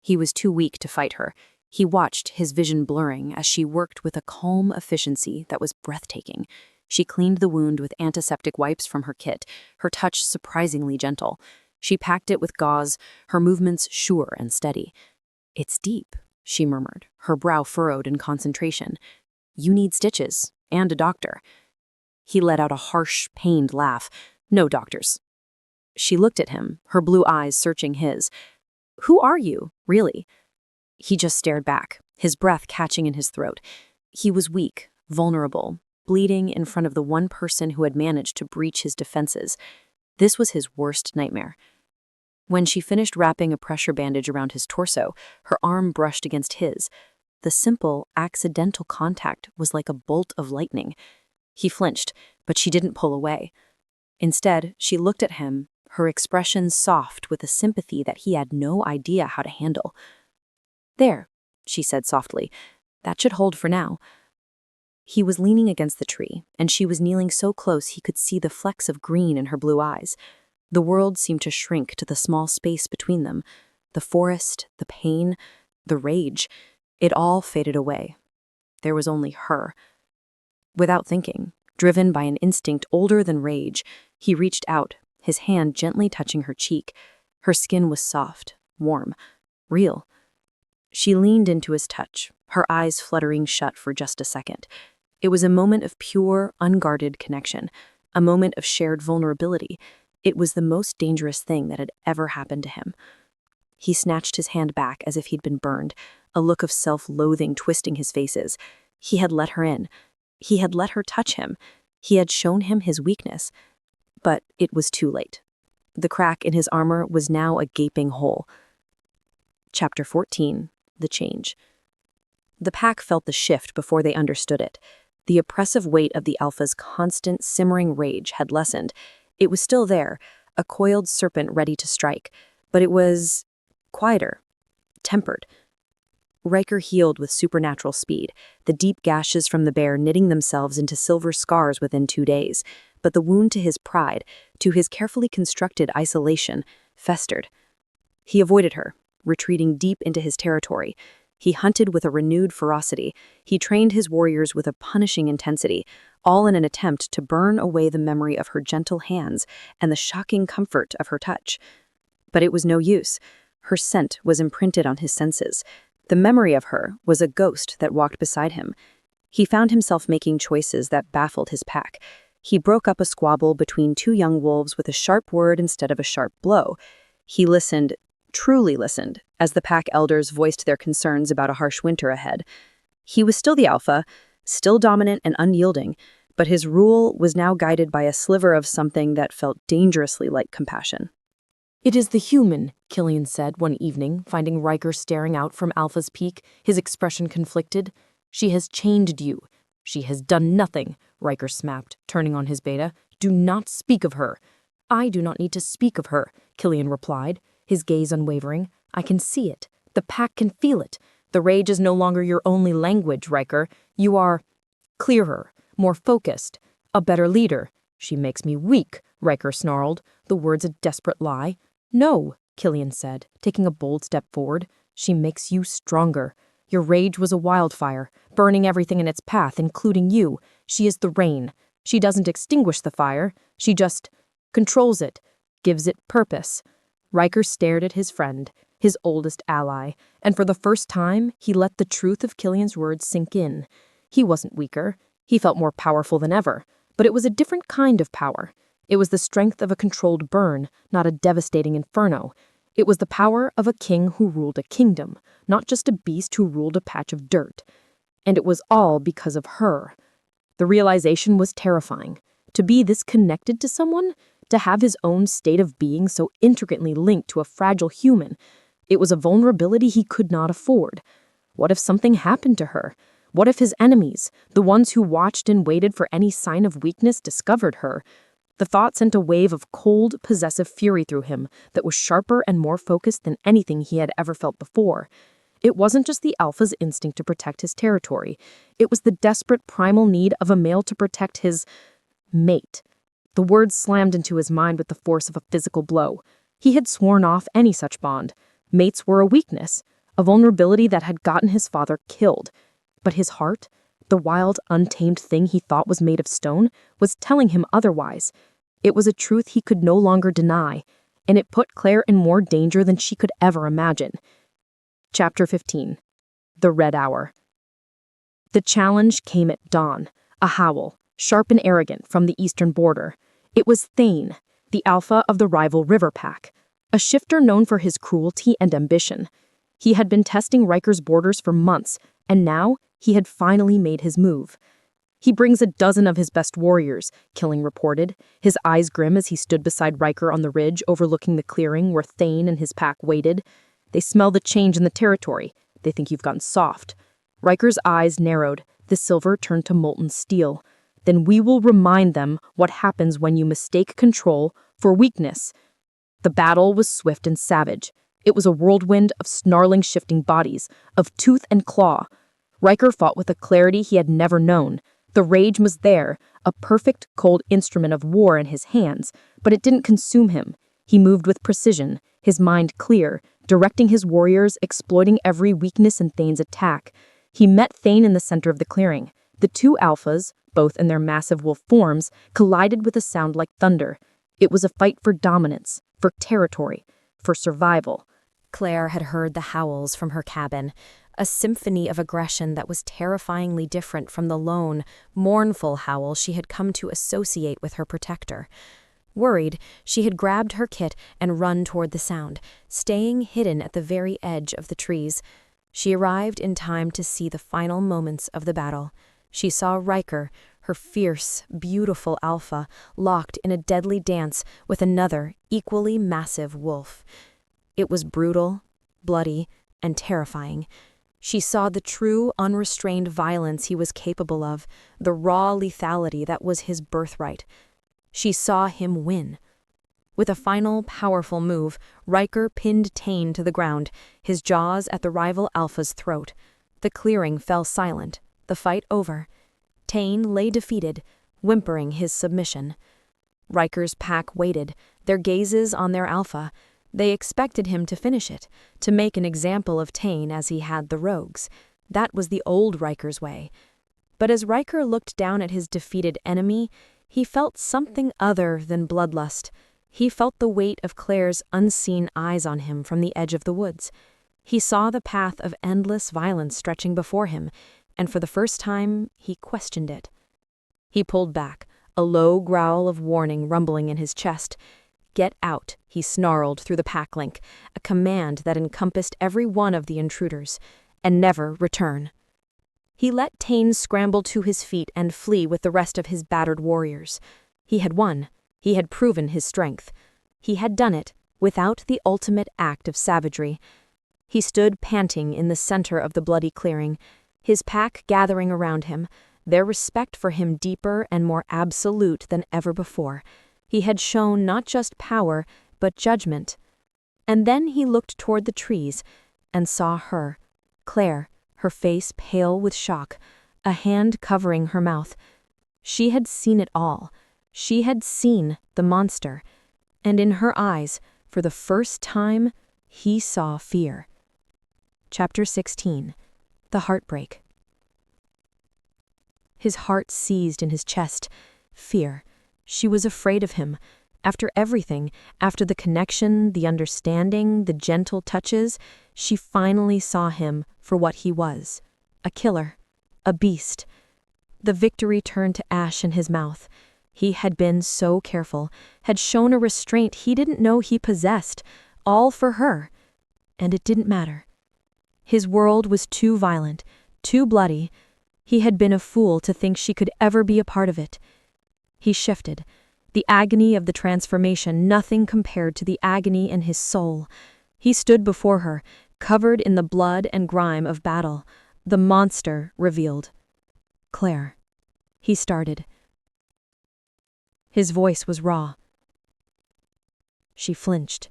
He was too weak to fight her. He watched, his vision blurring, as she worked with a calm efficiency that was breathtaking. She cleaned the wound with antiseptic wipes from her kit, her touch surprisingly gentle. She packed it with gauze, her movements sure and steady. "It's deep," she murmured, her brow furrowed in concentration. "You need stitches, and a doctor." He let out a harsh, pained laugh. "No doctors." She looked at him, her blue eyes searching his. "Who are you, really?" He just stared back, his breath catching in his throat. He was weak, vulnerable, bleeding in front of the one person who had managed to breach his defenses. This was his worst nightmare. When she finished wrapping a pressure bandage around his torso, her arm brushed against his. The simple, accidental contact was like a bolt of lightning. He flinched, but she didn't pull away. Instead, she looked at him, her expression soft with a sympathy that he had no idea how to handle. "There," she said softly. "That should hold for now." He was leaning against the tree, and she was kneeling so close he could see the flecks of green in her blue eyes. The world seemed to shrink to the small space between them. The forest, the pain, the rage, it all faded away. There was only her. Without thinking, driven by an instinct older than rage, he reached out, his hand gently touching her cheek. Her skin was soft, warm, real. She leaned into his touch, her eyes fluttering shut for just a second. It was a moment of pure, unguarded connection, a moment of shared vulnerability. It was the most dangerous thing that had ever happened to him. He snatched his hand back as if he'd been burned, a look of self-loathing twisting his faces. He had let her in. He had let her touch him. He had shown him his weakness. But it was too late. The crack in his armor was now a gaping hole. Chapter 14. The Change. The pack felt the shift before they understood it. The oppressive weight of the alpha's constant, simmering rage had lessened. It was still there, a coiled serpent ready to strike, but it was quieter, tempered. Ryker healed with supernatural speed, the deep gashes from the bear knitting themselves into silver scars within 2 days, but the wound to his pride, to his carefully constructed isolation, festered. He avoided her, retreating deep into his territory. He hunted with a renewed ferocity. He trained his warriors with a punishing intensity, all in an attempt to burn away the memory of her gentle hands and the shocking comfort of her touch. But it was no use. Her scent was imprinted on his senses. The memory of her was a ghost that walked beside him. He found himself making choices that baffled his pack. He broke up a squabble between two young wolves with a sharp word instead of a sharp blow. He listened, truly listened, as the pack elders voiced their concerns about a harsh winter ahead. He was still the alpha, still dominant and unyielding, but his rule was now guided by a sliver of something that felt dangerously like compassion. "It is the human," Killian said one evening, finding Ryker staring out from Alpha's peak, his expression conflicted. "She has changed you." "She has done nothing," Ryker snapped, turning on his beta. "Do not speak of her." "I do not need to speak of her," Killian replied, his gaze unwavering. "I can see it. The pack can feel it. The rage is no longer your only language, Ryker. You are clearer, more focused, a better leader." "She makes me weak," Ryker snarled, the words a desperate lie. "No," Killian said, taking a bold step forward. "She makes you stronger. Your rage was a wildfire, burning everything in its path, including you. She is the rain. She doesn't extinguish the fire. She just controls it, gives it purpose." Ryker stared at his friend, his oldest ally, and for the first time, he let the truth of Killian's words sink in. He wasn't weaker. He felt more powerful than ever, but it was a different kind of power. It was the strength of a controlled burn, not a devastating inferno. It was the power of a king who ruled a kingdom, not just a beast who ruled a patch of dirt. And it was all because of her. The realization was terrifying. To be this connected to someone, to have his own state of being so intricately linked to a fragile human, it was a vulnerability he could not afford. What if something happened to her? What if his enemies, the ones who watched and waited for any sign of weakness, discovered her? The thought sent a wave of cold, possessive fury through him that was sharper and more focused than anything he had ever felt before. It wasn't just the alpha's instinct to protect his territory. It was the desperate primal need of a male to protect his mate. The words slammed into his mind with the force of a physical blow. He had sworn off any such bond. Mates were a weakness, a vulnerability that had gotten his father killed. But his heart, the wild, untamed thing he thought was made of stone, was telling him otherwise. It was a truth he could no longer deny, and it put Claire in more danger than she could ever imagine. Chapter 15. The Red Hour. The challenge came at dawn, a howl, sharp and arrogant, from the eastern border. It was Thane, the alpha of the rival river pack, a shifter known for his cruelty and ambition. He had been testing Ryker's borders for months, and now he had finally made his move. "He brings a dozen of his best warriors," Killing reported, his eyes grim as he stood beside Ryker on the ridge overlooking the clearing where Thane and his pack waited. "They smell the change in the territory. They think you've gotten soft." Ryker's eyes narrowed, the silver turned to molten steel. "Then we will remind them what happens when you mistake control for weakness." The battle was swift and savage. It was a whirlwind of snarling, shifting bodies, of tooth and claw. Ryker fought with a clarity he had never known. The rage was there, a perfect, cold instrument of war in his hands, but it didn't consume him. He moved with precision, his mind clear, directing his warriors, exploiting every weakness in Thane's attack. He met Thane in the center of the clearing. The two alphas, both in their massive wolf forms, collided with a sound like thunder. It was a fight for dominance, for territory, for survival. Claire had heard the howls from her cabin, a symphony of aggression that was terrifyingly different from the lone, mournful howl she had come to associate with her protector. Worried, she had grabbed her kit and run toward the sound, staying hidden at the very edge of the trees. She arrived in time to see the final moments of the battle. She saw Ryker, her fierce, beautiful alpha, locked in a deadly dance with another, equally massive wolf. It was brutal, bloody, and terrifying. She saw the true, unrestrained violence he was capable of, the raw lethality that was his birthright. She saw him win. With a final, powerful move, Ryker pinned Thane to the ground, his jaws at the rival alpha's throat. The clearing fell silent, the fight over. Thane lay defeated, whimpering his submission. Ryker's pack waited, their gazes on their alpha. They expected him to finish it, to make an example of Tane as he had the rogues. That was the old Ryker's way. But as Ryker looked down at his defeated enemy, he felt something other than bloodlust. He felt the weight of Claire's unseen eyes on him from the edge of the woods. He saw the path of endless violence stretching before him, and for the first time, he questioned it. He pulled back, a low growl of warning rumbling in his chest. "Get out," he snarled through the pack link, a command that encompassed every one of the intruders, "and never return." He let Tane scramble to his feet and flee with the rest of his battered warriors. He had won. He had proven his strength. He had done it without the ultimate act of savagery. He stood panting in the center of the bloody clearing, his pack gathering around him, their respect for him deeper and more absolute than ever before. He had shown not just power, but judgment. And then he looked toward the trees and saw her, Claire, her face pale with shock, a hand covering her mouth. She had seen it all. She had seen the monster. And in her eyes, for the first time, he saw fear. Chapter 16. The Heartbreak. His heart seized in his chest. Fear. She was afraid of him. After everything, after the connection, the understanding, the gentle touches, she finally saw him for what he was. A killer. A beast. The victory turned to ash in his mouth. He had been so careful, had shown a restraint he didn't know he possessed, all for her. And it didn't matter. His world was too violent, too bloody. He had been a fool to think she could ever be a part of it. He shifted. The agony of the transformation, nothing compared to the agony in his soul. He stood before her, covered in the blood and grime of battle, the monster revealed. "Claire," he started. His voice was raw. She flinched.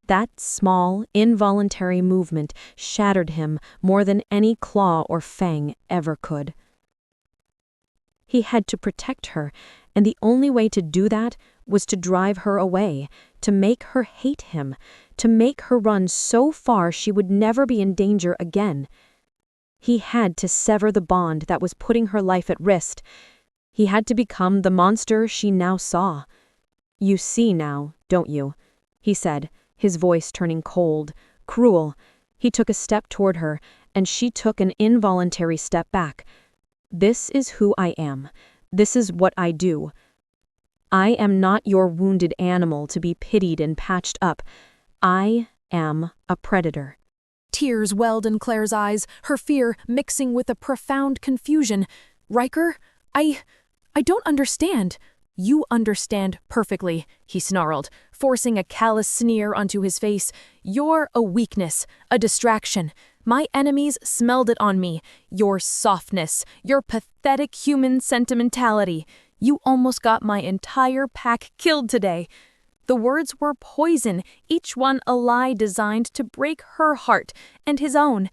That small, involuntary movement shattered him more than any claw or fang ever could. He had to protect her, and the only way to do that was to drive her away, to make her hate him, to make her run so far she would never be in danger again. He had to sever the bond that was putting her life at risk. He had to become the monster she now saw. "You see now, don't you?" he said, his voice turning cold, cruel. He took a step toward her, and she took an involuntary step back. "This is who I am. This is what I do. I am not your wounded animal to be pitied and patched up. I am a predator." Tears welled in Claire's eyes, her fear mixing with a profound confusion. "Ryker, I don't understand." "You understand perfectly," he snarled, forcing a callous sneer onto his face. "You're a weakness, a distraction. My enemies smelled it on me. Your softness, your pathetic human sentimentality. You almost got my entire pack killed today." The words were poison, each one a lie designed to break her heart and his own.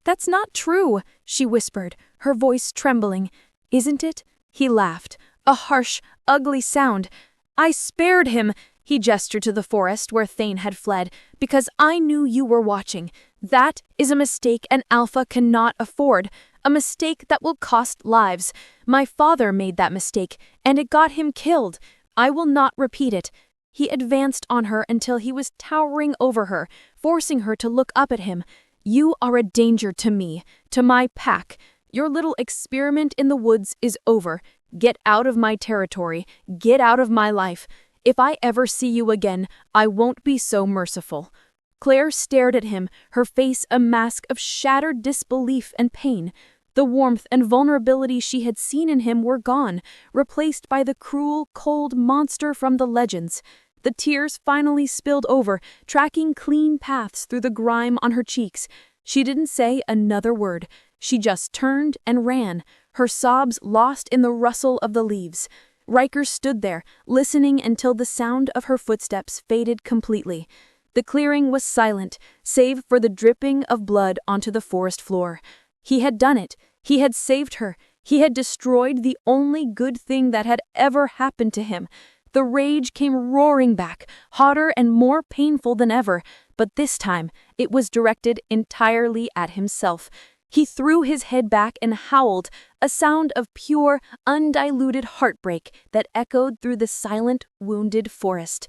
"That's not true," she whispered, her voice trembling. "Isn't it?" He laughed, a harsh, ugly sound. "I spared him," he gestured to the forest where Thane had fled, "because I knew you were watching. That is a mistake an alpha cannot afford, a mistake that will cost lives. My father made that mistake, and it got him killed. I will not repeat it." He advanced on her until he was towering over her, forcing her to look up at him. "You are a danger to me, to my pack. Your little experiment in the woods is over. Get out of my territory. Get out of my life. If I ever see you again, I won't be so merciful." Claire stared at him, her face a mask of shattered disbelief and pain. The warmth and vulnerability she had seen in him were gone, replaced by the cruel, cold monster from the legends. The tears finally spilled over, tracking clean paths through the grime on her cheeks. She didn't say another word. She just turned and ran, her sobs lost in the rustle of the leaves. Ryker stood there, listening until the sound of her footsteps faded completely. The clearing was silent, save for the dripping of blood onto the forest floor. He had done it. He had saved her. He had destroyed the only good thing that had ever happened to him. The rage came roaring back, hotter and more painful than ever, but this time it was directed entirely at himself. He threw his head back and howled, a sound of pure, undiluted heartbreak that echoed through the silent, wounded forest.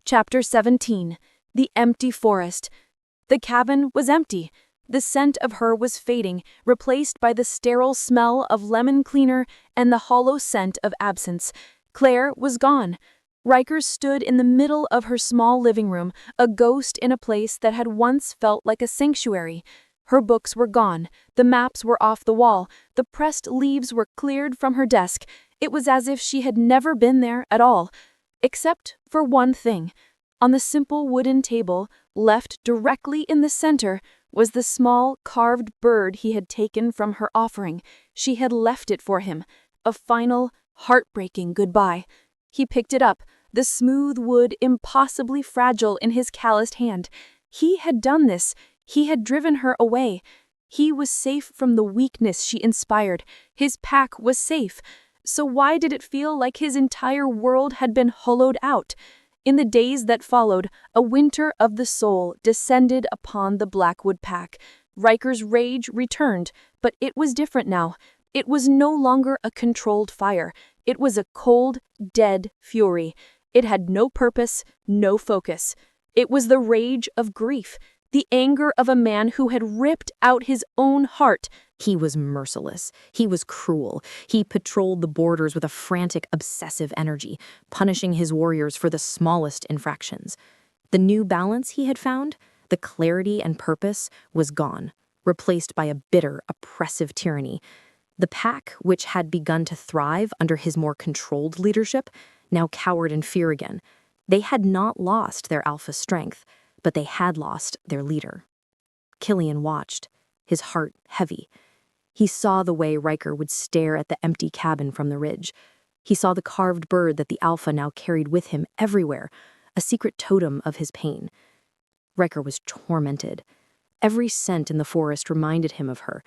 Chapter 17. The Empty Forest. The cabin was empty. The scent of her was fading, replaced by the sterile smell of lemon cleaner and the hollow scent of absence. Claire was gone. Ryker stood in the middle of her small living room, a ghost in a place that had once felt like a sanctuary. Her books were gone, the maps were off the wall, the pressed leaves were cleared from her desk. It was as if she had never been there at all, except for one thing. On the simple wooden table, left directly in the center, was the small carved bird he had taken from her offering. She had left it for him, a final, heartbreaking goodbye. He picked it up, the smooth wood impossibly fragile in his calloused hand. He had done this. He had driven her away. He was safe from the weakness she inspired. His pack was safe. So why did it feel like his entire world had been hollowed out? In the days that followed, a winter of the soul descended upon the Blackwood pack. Ryker's rage returned, but it was different now. It was no longer a controlled fire. It was a cold, dead fury. It had no purpose, no focus. It was the rage of grief, the anger of a man who had ripped out his own heart. He was merciless. He was cruel. He patrolled the borders with a frantic, obsessive energy, punishing his warriors for the smallest infractions. The new balance he had found, the clarity and purpose, was gone, replaced by a bitter, oppressive tyranny. The pack, which had begun to thrive under his more controlled leadership, now cowered in fear again. They had not lost their alpha strength, but they had lost their leader. Killian watched, his heart heavy. He saw the way Ryker would stare at the empty cabin from the ridge. He saw the carved bird that the alpha now carried with him everywhere, a secret totem of his pain. Ryker was tormented. Every scent in the forest reminded him of her.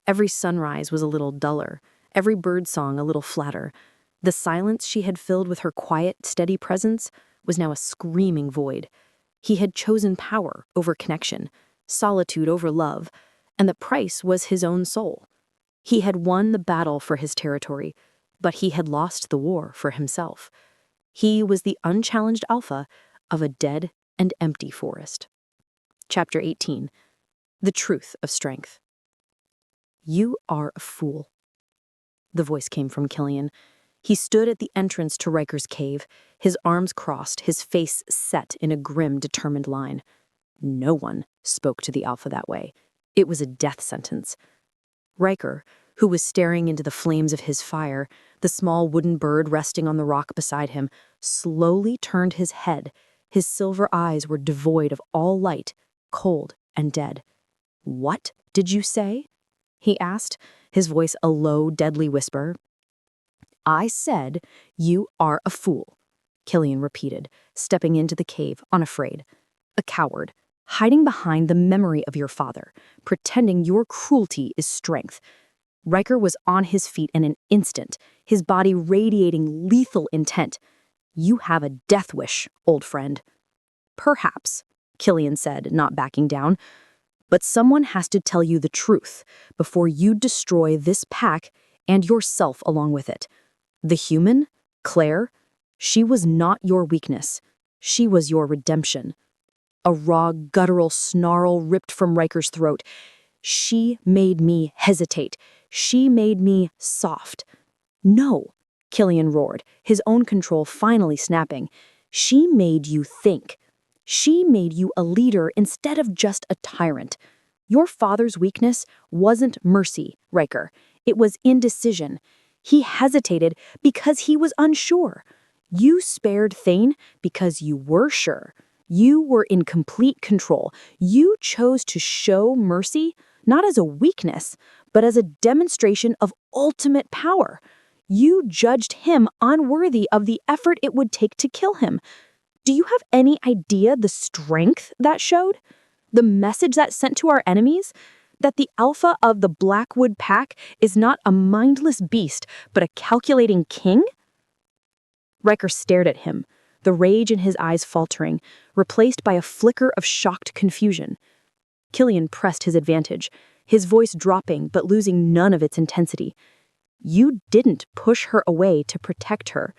Every sunrise was a little duller, every birdsong a little flatter. The silence she had filled with her quiet, steady presence was now a screaming void. He had chosen power over connection, solitude over love, and the price was his own soul. He had won the battle for his territory, but he had lost the war for himself. He was the unchallenged alpha of a dead and empty forest. Chapter 18. The Truth of Strength. "You are a fool." The voice came from Killian. He stood at the entrance to Ryker's cave, his arms crossed, his face set in a grim, determined line. No one spoke to the alpha that way. It was a death sentence. Ryker, who was staring into the flames of his fire, the small wooden bird resting on the rock beside him, slowly turned his head. His silver eyes were devoid of all light, cold and dead. "What did you say?" he asked, his voice a low, deadly whisper. "I said, you are a fool," Killian repeated, stepping into the cave, unafraid. "A coward, hiding behind the memory of your father, pretending your cruelty is strength." Ryker was on his feet in an instant, his body radiating lethal intent. "You have a death wish, old friend." "Perhaps," Killian said, not backing down. "But someone has to tell you the truth before you destroy this pack and yourself along with it. The human, Claire, she was not your weakness. She was your redemption." A raw, guttural snarl ripped from Ryker's throat. "She made me hesitate. She made me soft." "No," Killian roared, his own control finally snapping. "She made you think. She made you a leader instead of just a tyrant. Your father's weakness wasn't mercy, Ryker. It was indecision. He hesitated because he was unsure. You spared Thane because you were sure. You were in complete control. You chose to show mercy, not as a weakness, but as a demonstration of ultimate power. You judged him unworthy of the effort it would take to kill him. Do you have any idea the strength that showed? The message that sent to our enemies? That the alpha of the Blackwood pack is not a mindless beast, but a calculating king?" Ryker stared at him, the rage in his eyes faltering, replaced by a flicker of shocked confusion. Killian pressed his advantage, his voice dropping but losing none of its intensity. You didn't push her away to protect her.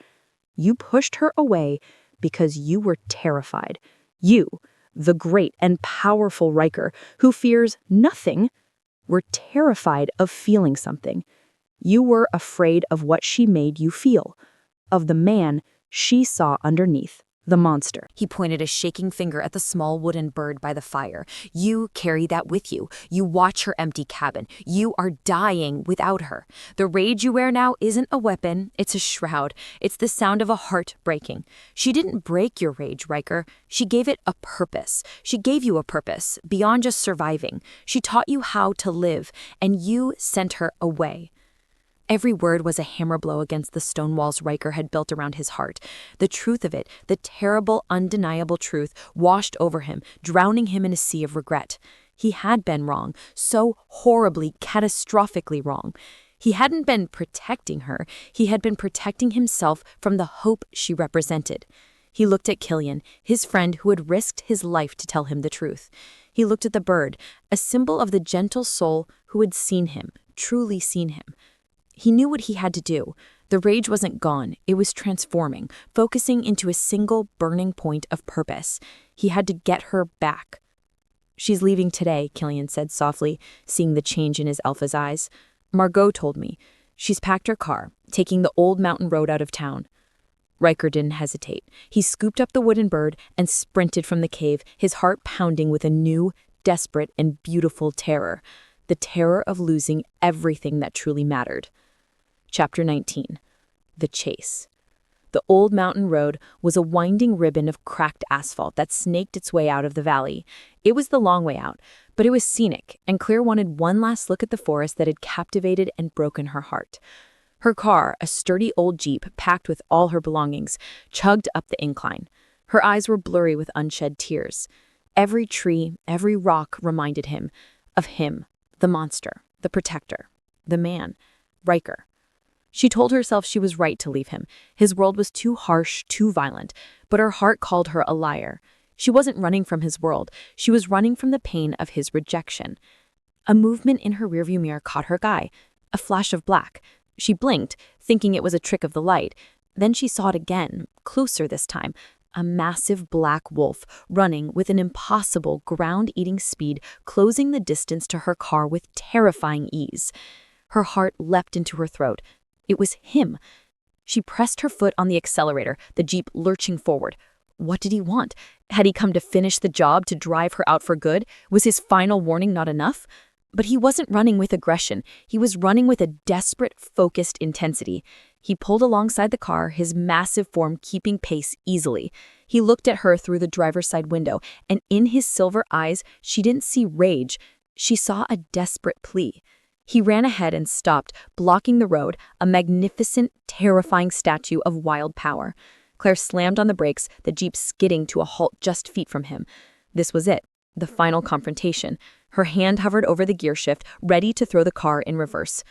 You pushed her away because you were terrified. You, the great and powerful Ryker, who fears nothing, were terrified of feeling something. You were afraid of what she made you feel, of the man she saw underneath, the monster. He pointed a shaking finger at the small wooden bird by the fire. You carry that with you. You watch her empty cabin. You are dying without her. The rage you wear now isn't a weapon, it's a shroud. It's the sound of a heart breaking. She didn't break your rage, Ryker. She gave it a purpose. She gave you a purpose, beyond just surviving. She taught you how to live, and you sent her away. Every word was a hammer blow against the stone walls Ryker had built around his heart. The truth of it, the terrible, undeniable truth, washed over him, drowning him in a sea of regret. He had been wrong, so horribly, catastrophically wrong. He hadn't been protecting her, he had been protecting himself from the hope she represented. He looked at Killian, his friend who had risked his life to tell him the truth. He looked at the bird, a symbol of the gentle soul who had seen him, truly seen him. He knew what he had to do. The rage wasn't gone, it was transforming, focusing into a single burning point of purpose. He had to get her back. She's leaving today, Killian said softly, seeing the change in his Alpha's eyes. Margot told me. She's packed her car, taking the old mountain road out of town. Ryker didn't hesitate. He scooped up the wooden bird and sprinted from the cave, his heart pounding with a new, desperate, and beautiful terror. The terror of losing everything that truly mattered. Chapter 19. The Chase. The old mountain road was a winding ribbon of cracked asphalt that snaked its way out of the valley. It was the long way out, but it was scenic, and Claire wanted one last look at the forest that had captivated and broken her heart. Her car, a sturdy old Jeep packed with all her belongings, chugged up the incline. Her eyes were blurry with unshed tears. Every tree, every rock reminded him, the monster, the protector, the man, Ryker. She told herself she was right to leave him. His world was too harsh, too violent, but her heart called her a liar. She wasn't running from his world. She was running from the pain of his rejection. A movement in her rearview mirror caught her eye, a flash of black. She blinked, thinking it was a trick of the light. Then she saw it again, closer this time, a massive black wolf running with an impossible ground-eating speed, closing the distance to her car with terrifying ease. Her heart leapt into her throat. It was him. She pressed her foot on the accelerator, the Jeep lurching forward. What did he want? Had he come to finish the job, to drive her out for good? Was his final warning not enough? But he wasn't running with aggression. He was running with a desperate, focused intensity. He pulled alongside the car, his massive form keeping pace easily. He looked at her through the driver's side window, and in his silver eyes, she didn't see rage. She saw a desperate plea. He ran ahead and stopped, blocking the road, a magnificent, terrifying statue of wild power. Claire slammed on the brakes, the Jeep skidding to a halt just feet from him. This was it, the final confrontation. Her hand hovered over the gear shift, ready to throw the car in reverse.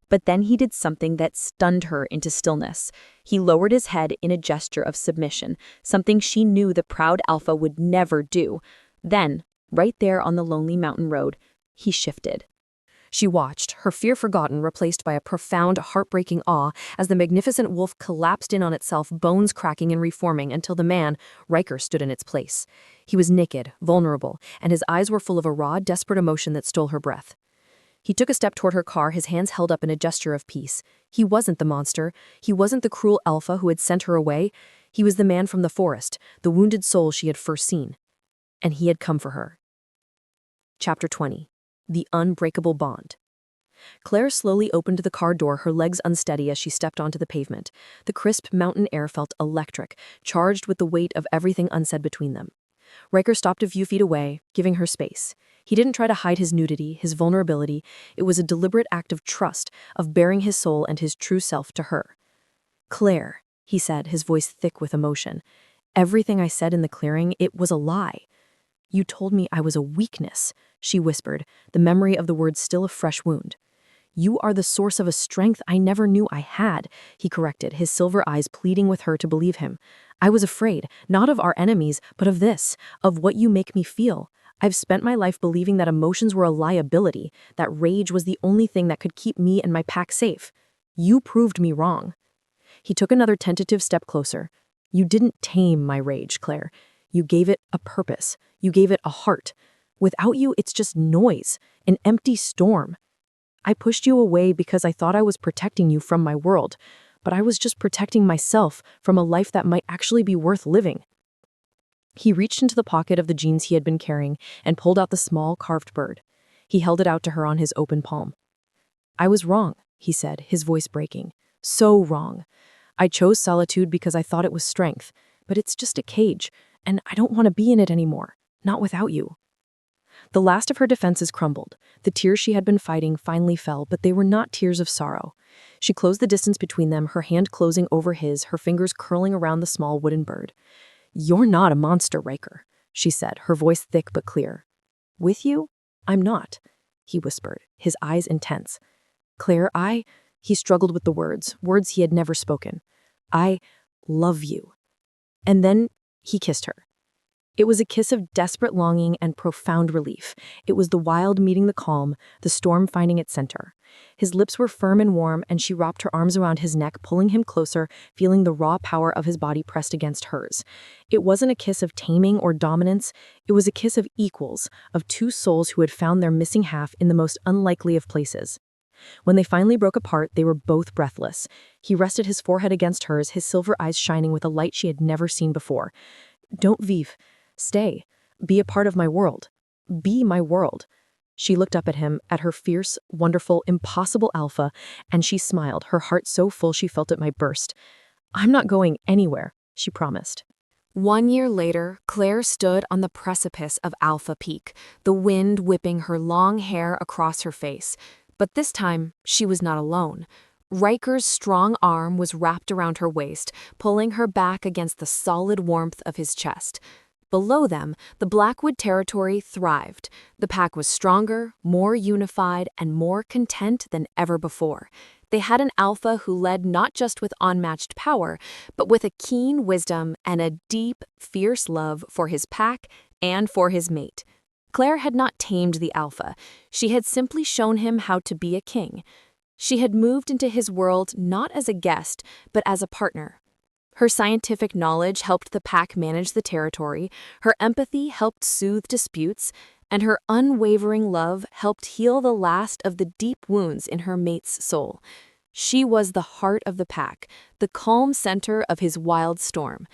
But then he did something that stunned her into stillness. He lowered his head in a gesture of submission, something she knew the proud Alpha would never do. Then, right there on the lonely mountain road, he shifted. She watched, her fear forgotten, replaced by a profound, heartbreaking awe as the magnificent wolf collapsed in on itself, bones cracking and reforming until the man, Ryker, stood in its place. He was naked, vulnerable, and his eyes were full of a raw, desperate emotion that stole her breath. He took a step toward her car, his hands held up in a gesture of peace. He wasn't the monster. He wasn't the cruel Alpha who had sent her away. He was the man from the forest, the wounded soul she had first seen. And he had come for her. Chapter 20. The Unbreakable Bond. Claire slowly opened the car door, her legs unsteady as she stepped onto the pavement. The crisp mountain air felt electric, charged with the weight of everything unsaid between them. Ryker stopped a few feet away, giving her space. He didn't try to hide his nudity, his vulnerability. It was a deliberate act of trust, of baring his soul and his true self to her. "Claire," he said, his voice thick with emotion. "Everything I said in the clearing, it was a lie." "You told me I was a weakness," she whispered, the memory of the words still a fresh wound. You are the source of a strength I never knew I had, he corrected, his silver eyes pleading with her to believe him. I was afraid, not of our enemies, but of this, of what you make me feel. I've spent my life believing that emotions were a liability, that rage was the only thing that could keep me and my pack safe. You proved me wrong. He took another tentative step closer. You didn't tame my rage, Claire. You gave it a purpose. You gave it a heart. Without you, it's just noise, an empty storm. I pushed you away because I thought I was protecting you from my world, but I was just protecting myself from a life that might actually be worth living. He reached into the pocket of the jeans he had been carrying and pulled out the small carved bird. He held it out to her on his open palm. I was wrong, he said, his voice breaking. So wrong. I chose solitude because I thought it was strength, but it's just a cage, and I don't want to be in it anymore, not without you. The last of her defenses crumbled. The tears she had been fighting finally fell, but they were not tears of sorrow. She closed the distance between them, her hand closing over his, her fingers curling around the small wooden bird. You're not a monster, Ryker, she said, her voice thick but clear. With you? I'm not, he whispered, his eyes intense. Claire, he struggled with the words he had never spoken. I love you. And then he kissed her. It was a kiss of desperate longing and profound relief. It was the wild meeting the calm, the storm finding its center. His lips were firm and warm, and she wrapped her arms around his neck, pulling him closer, feeling the raw power of his body pressed against hers. It wasn't a kiss of taming or dominance. It was a kiss of equals, of two souls who had found their missing half in the most unlikely of places. When they finally broke apart, they were both breathless. He rested his forehead against hers, his silver eyes shining with a light she had never seen before. Don't vive. Stay. Be a part of my world. Be my world. She looked up at him, at her fierce, wonderful, impossible alpha, and she smiled, her heart so full she felt it might burst. I'm not going anywhere, she promised. 1 year later, Claire stood on the precipice of Alpha Peak, the wind whipping her long hair across her face. But this time, she was not alone. Ryker's strong arm was wrapped around her waist, pulling her back against the solid warmth of his chest. Below them, the Blackwood territory thrived. The pack was stronger, more unified, and more content than ever before. They had an alpha who led not just with unmatched power, but with a keen wisdom and a deep, fierce love for his pack and for his mate. Claire had not tamed the alpha. She had simply shown him how to be a king. She had moved into his world not as a guest, but as a partner. Her scientific knowledge helped the pack manage the territory, her empathy helped soothe disputes, and her unwavering love helped heal the last of the deep wounds in her mate's soul. She was the heart of the pack, the calm center of his wild storm.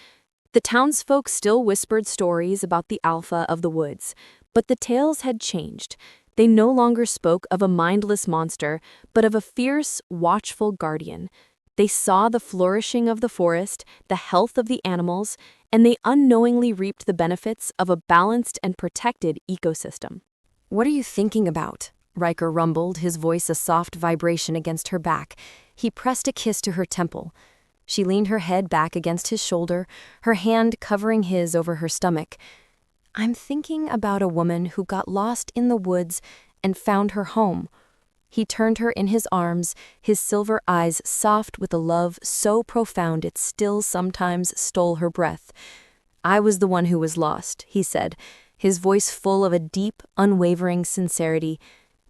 The townsfolk still whispered stories about the alpha of the woods, but the tales had changed. They no longer spoke of a mindless monster, but of a fierce, watchful guardian. They saw the flourishing of the forest, the health of the animals, and they unknowingly reaped the benefits of a balanced and protected ecosystem. What are you thinking about? Ryker rumbled, his voice a soft vibration against her back. He pressed a kiss to her temple. She leaned her head back against his shoulder, her hand covering his over her stomach. I'm thinking about a woman who got lost in the woods and found her home. He turned her in his arms, his silver eyes soft with a love so profound it still sometimes stole her breath. I was the one who was lost, he said, his voice full of a deep, unwavering sincerity.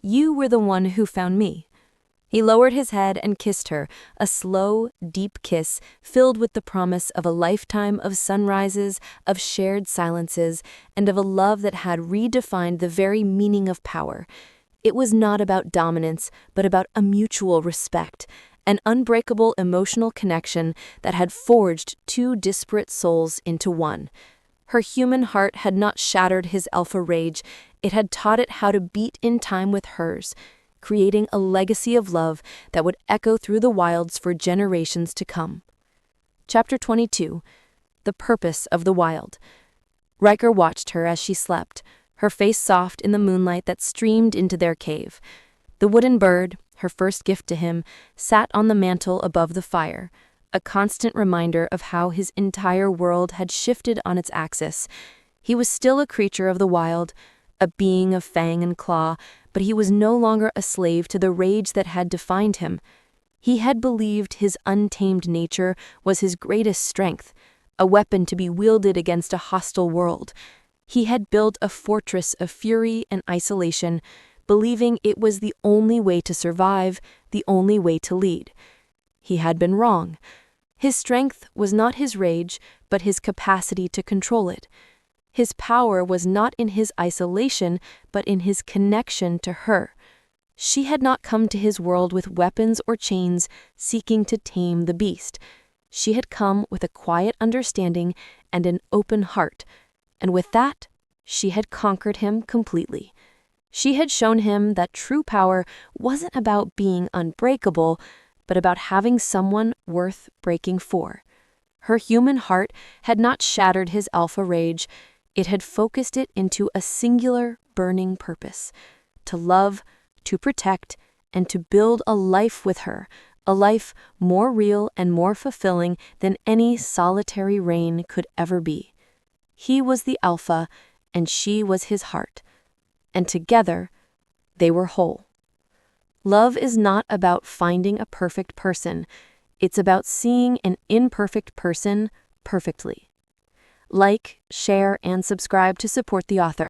You were the one who found me. He lowered his head and kissed her, a slow, deep kiss filled with the promise of a lifetime of sunrises, of shared silences, and of a love that had redefined the very meaning of power. It was not about dominance, but about a mutual respect, an unbreakable emotional connection that had forged two disparate souls into one. Her human heart had not shattered his alpha rage, it had taught it how to beat in time with hers, creating a legacy of love that would echo through the wilds for generations to come. Chapter 22. The Purpose of the Wild. Ryker watched her as she slept, her face soft in the moonlight that streamed into their cave. The wooden bird, her first gift to him, sat on the mantel above the fire, a constant reminder of how his entire world had shifted on its axis. He was still a creature of the wild, a being of fang and claw, but he was no longer a slave to the rage that had defined him. He had believed his untamed nature was his greatest strength, a weapon to be wielded against a hostile world. He had built a fortress of fury and isolation, believing it was the only way to survive, the only way to lead. He had been wrong. His strength was not his rage, but his capacity to control it. His power was not in his isolation, but in his connection to her. She had not come to his world with weapons or chains, seeking to tame the beast. She had come with a quiet understanding and an open heart, and with that, she had conquered him completely. She had shown him that true power wasn't about being unbreakable, but about having someone worth breaking for. Her human heart had not shattered his alpha rage. It had focused it into a singular, burning purpose: to love, to protect, and to build a life with her, a life more real and more fulfilling than any solitary reign could ever be. He was the alpha, and she was his heart. And together, they were whole. Love is not about finding a perfect person. It's about seeing an imperfect person perfectly. Like, share, and subscribe to support the author.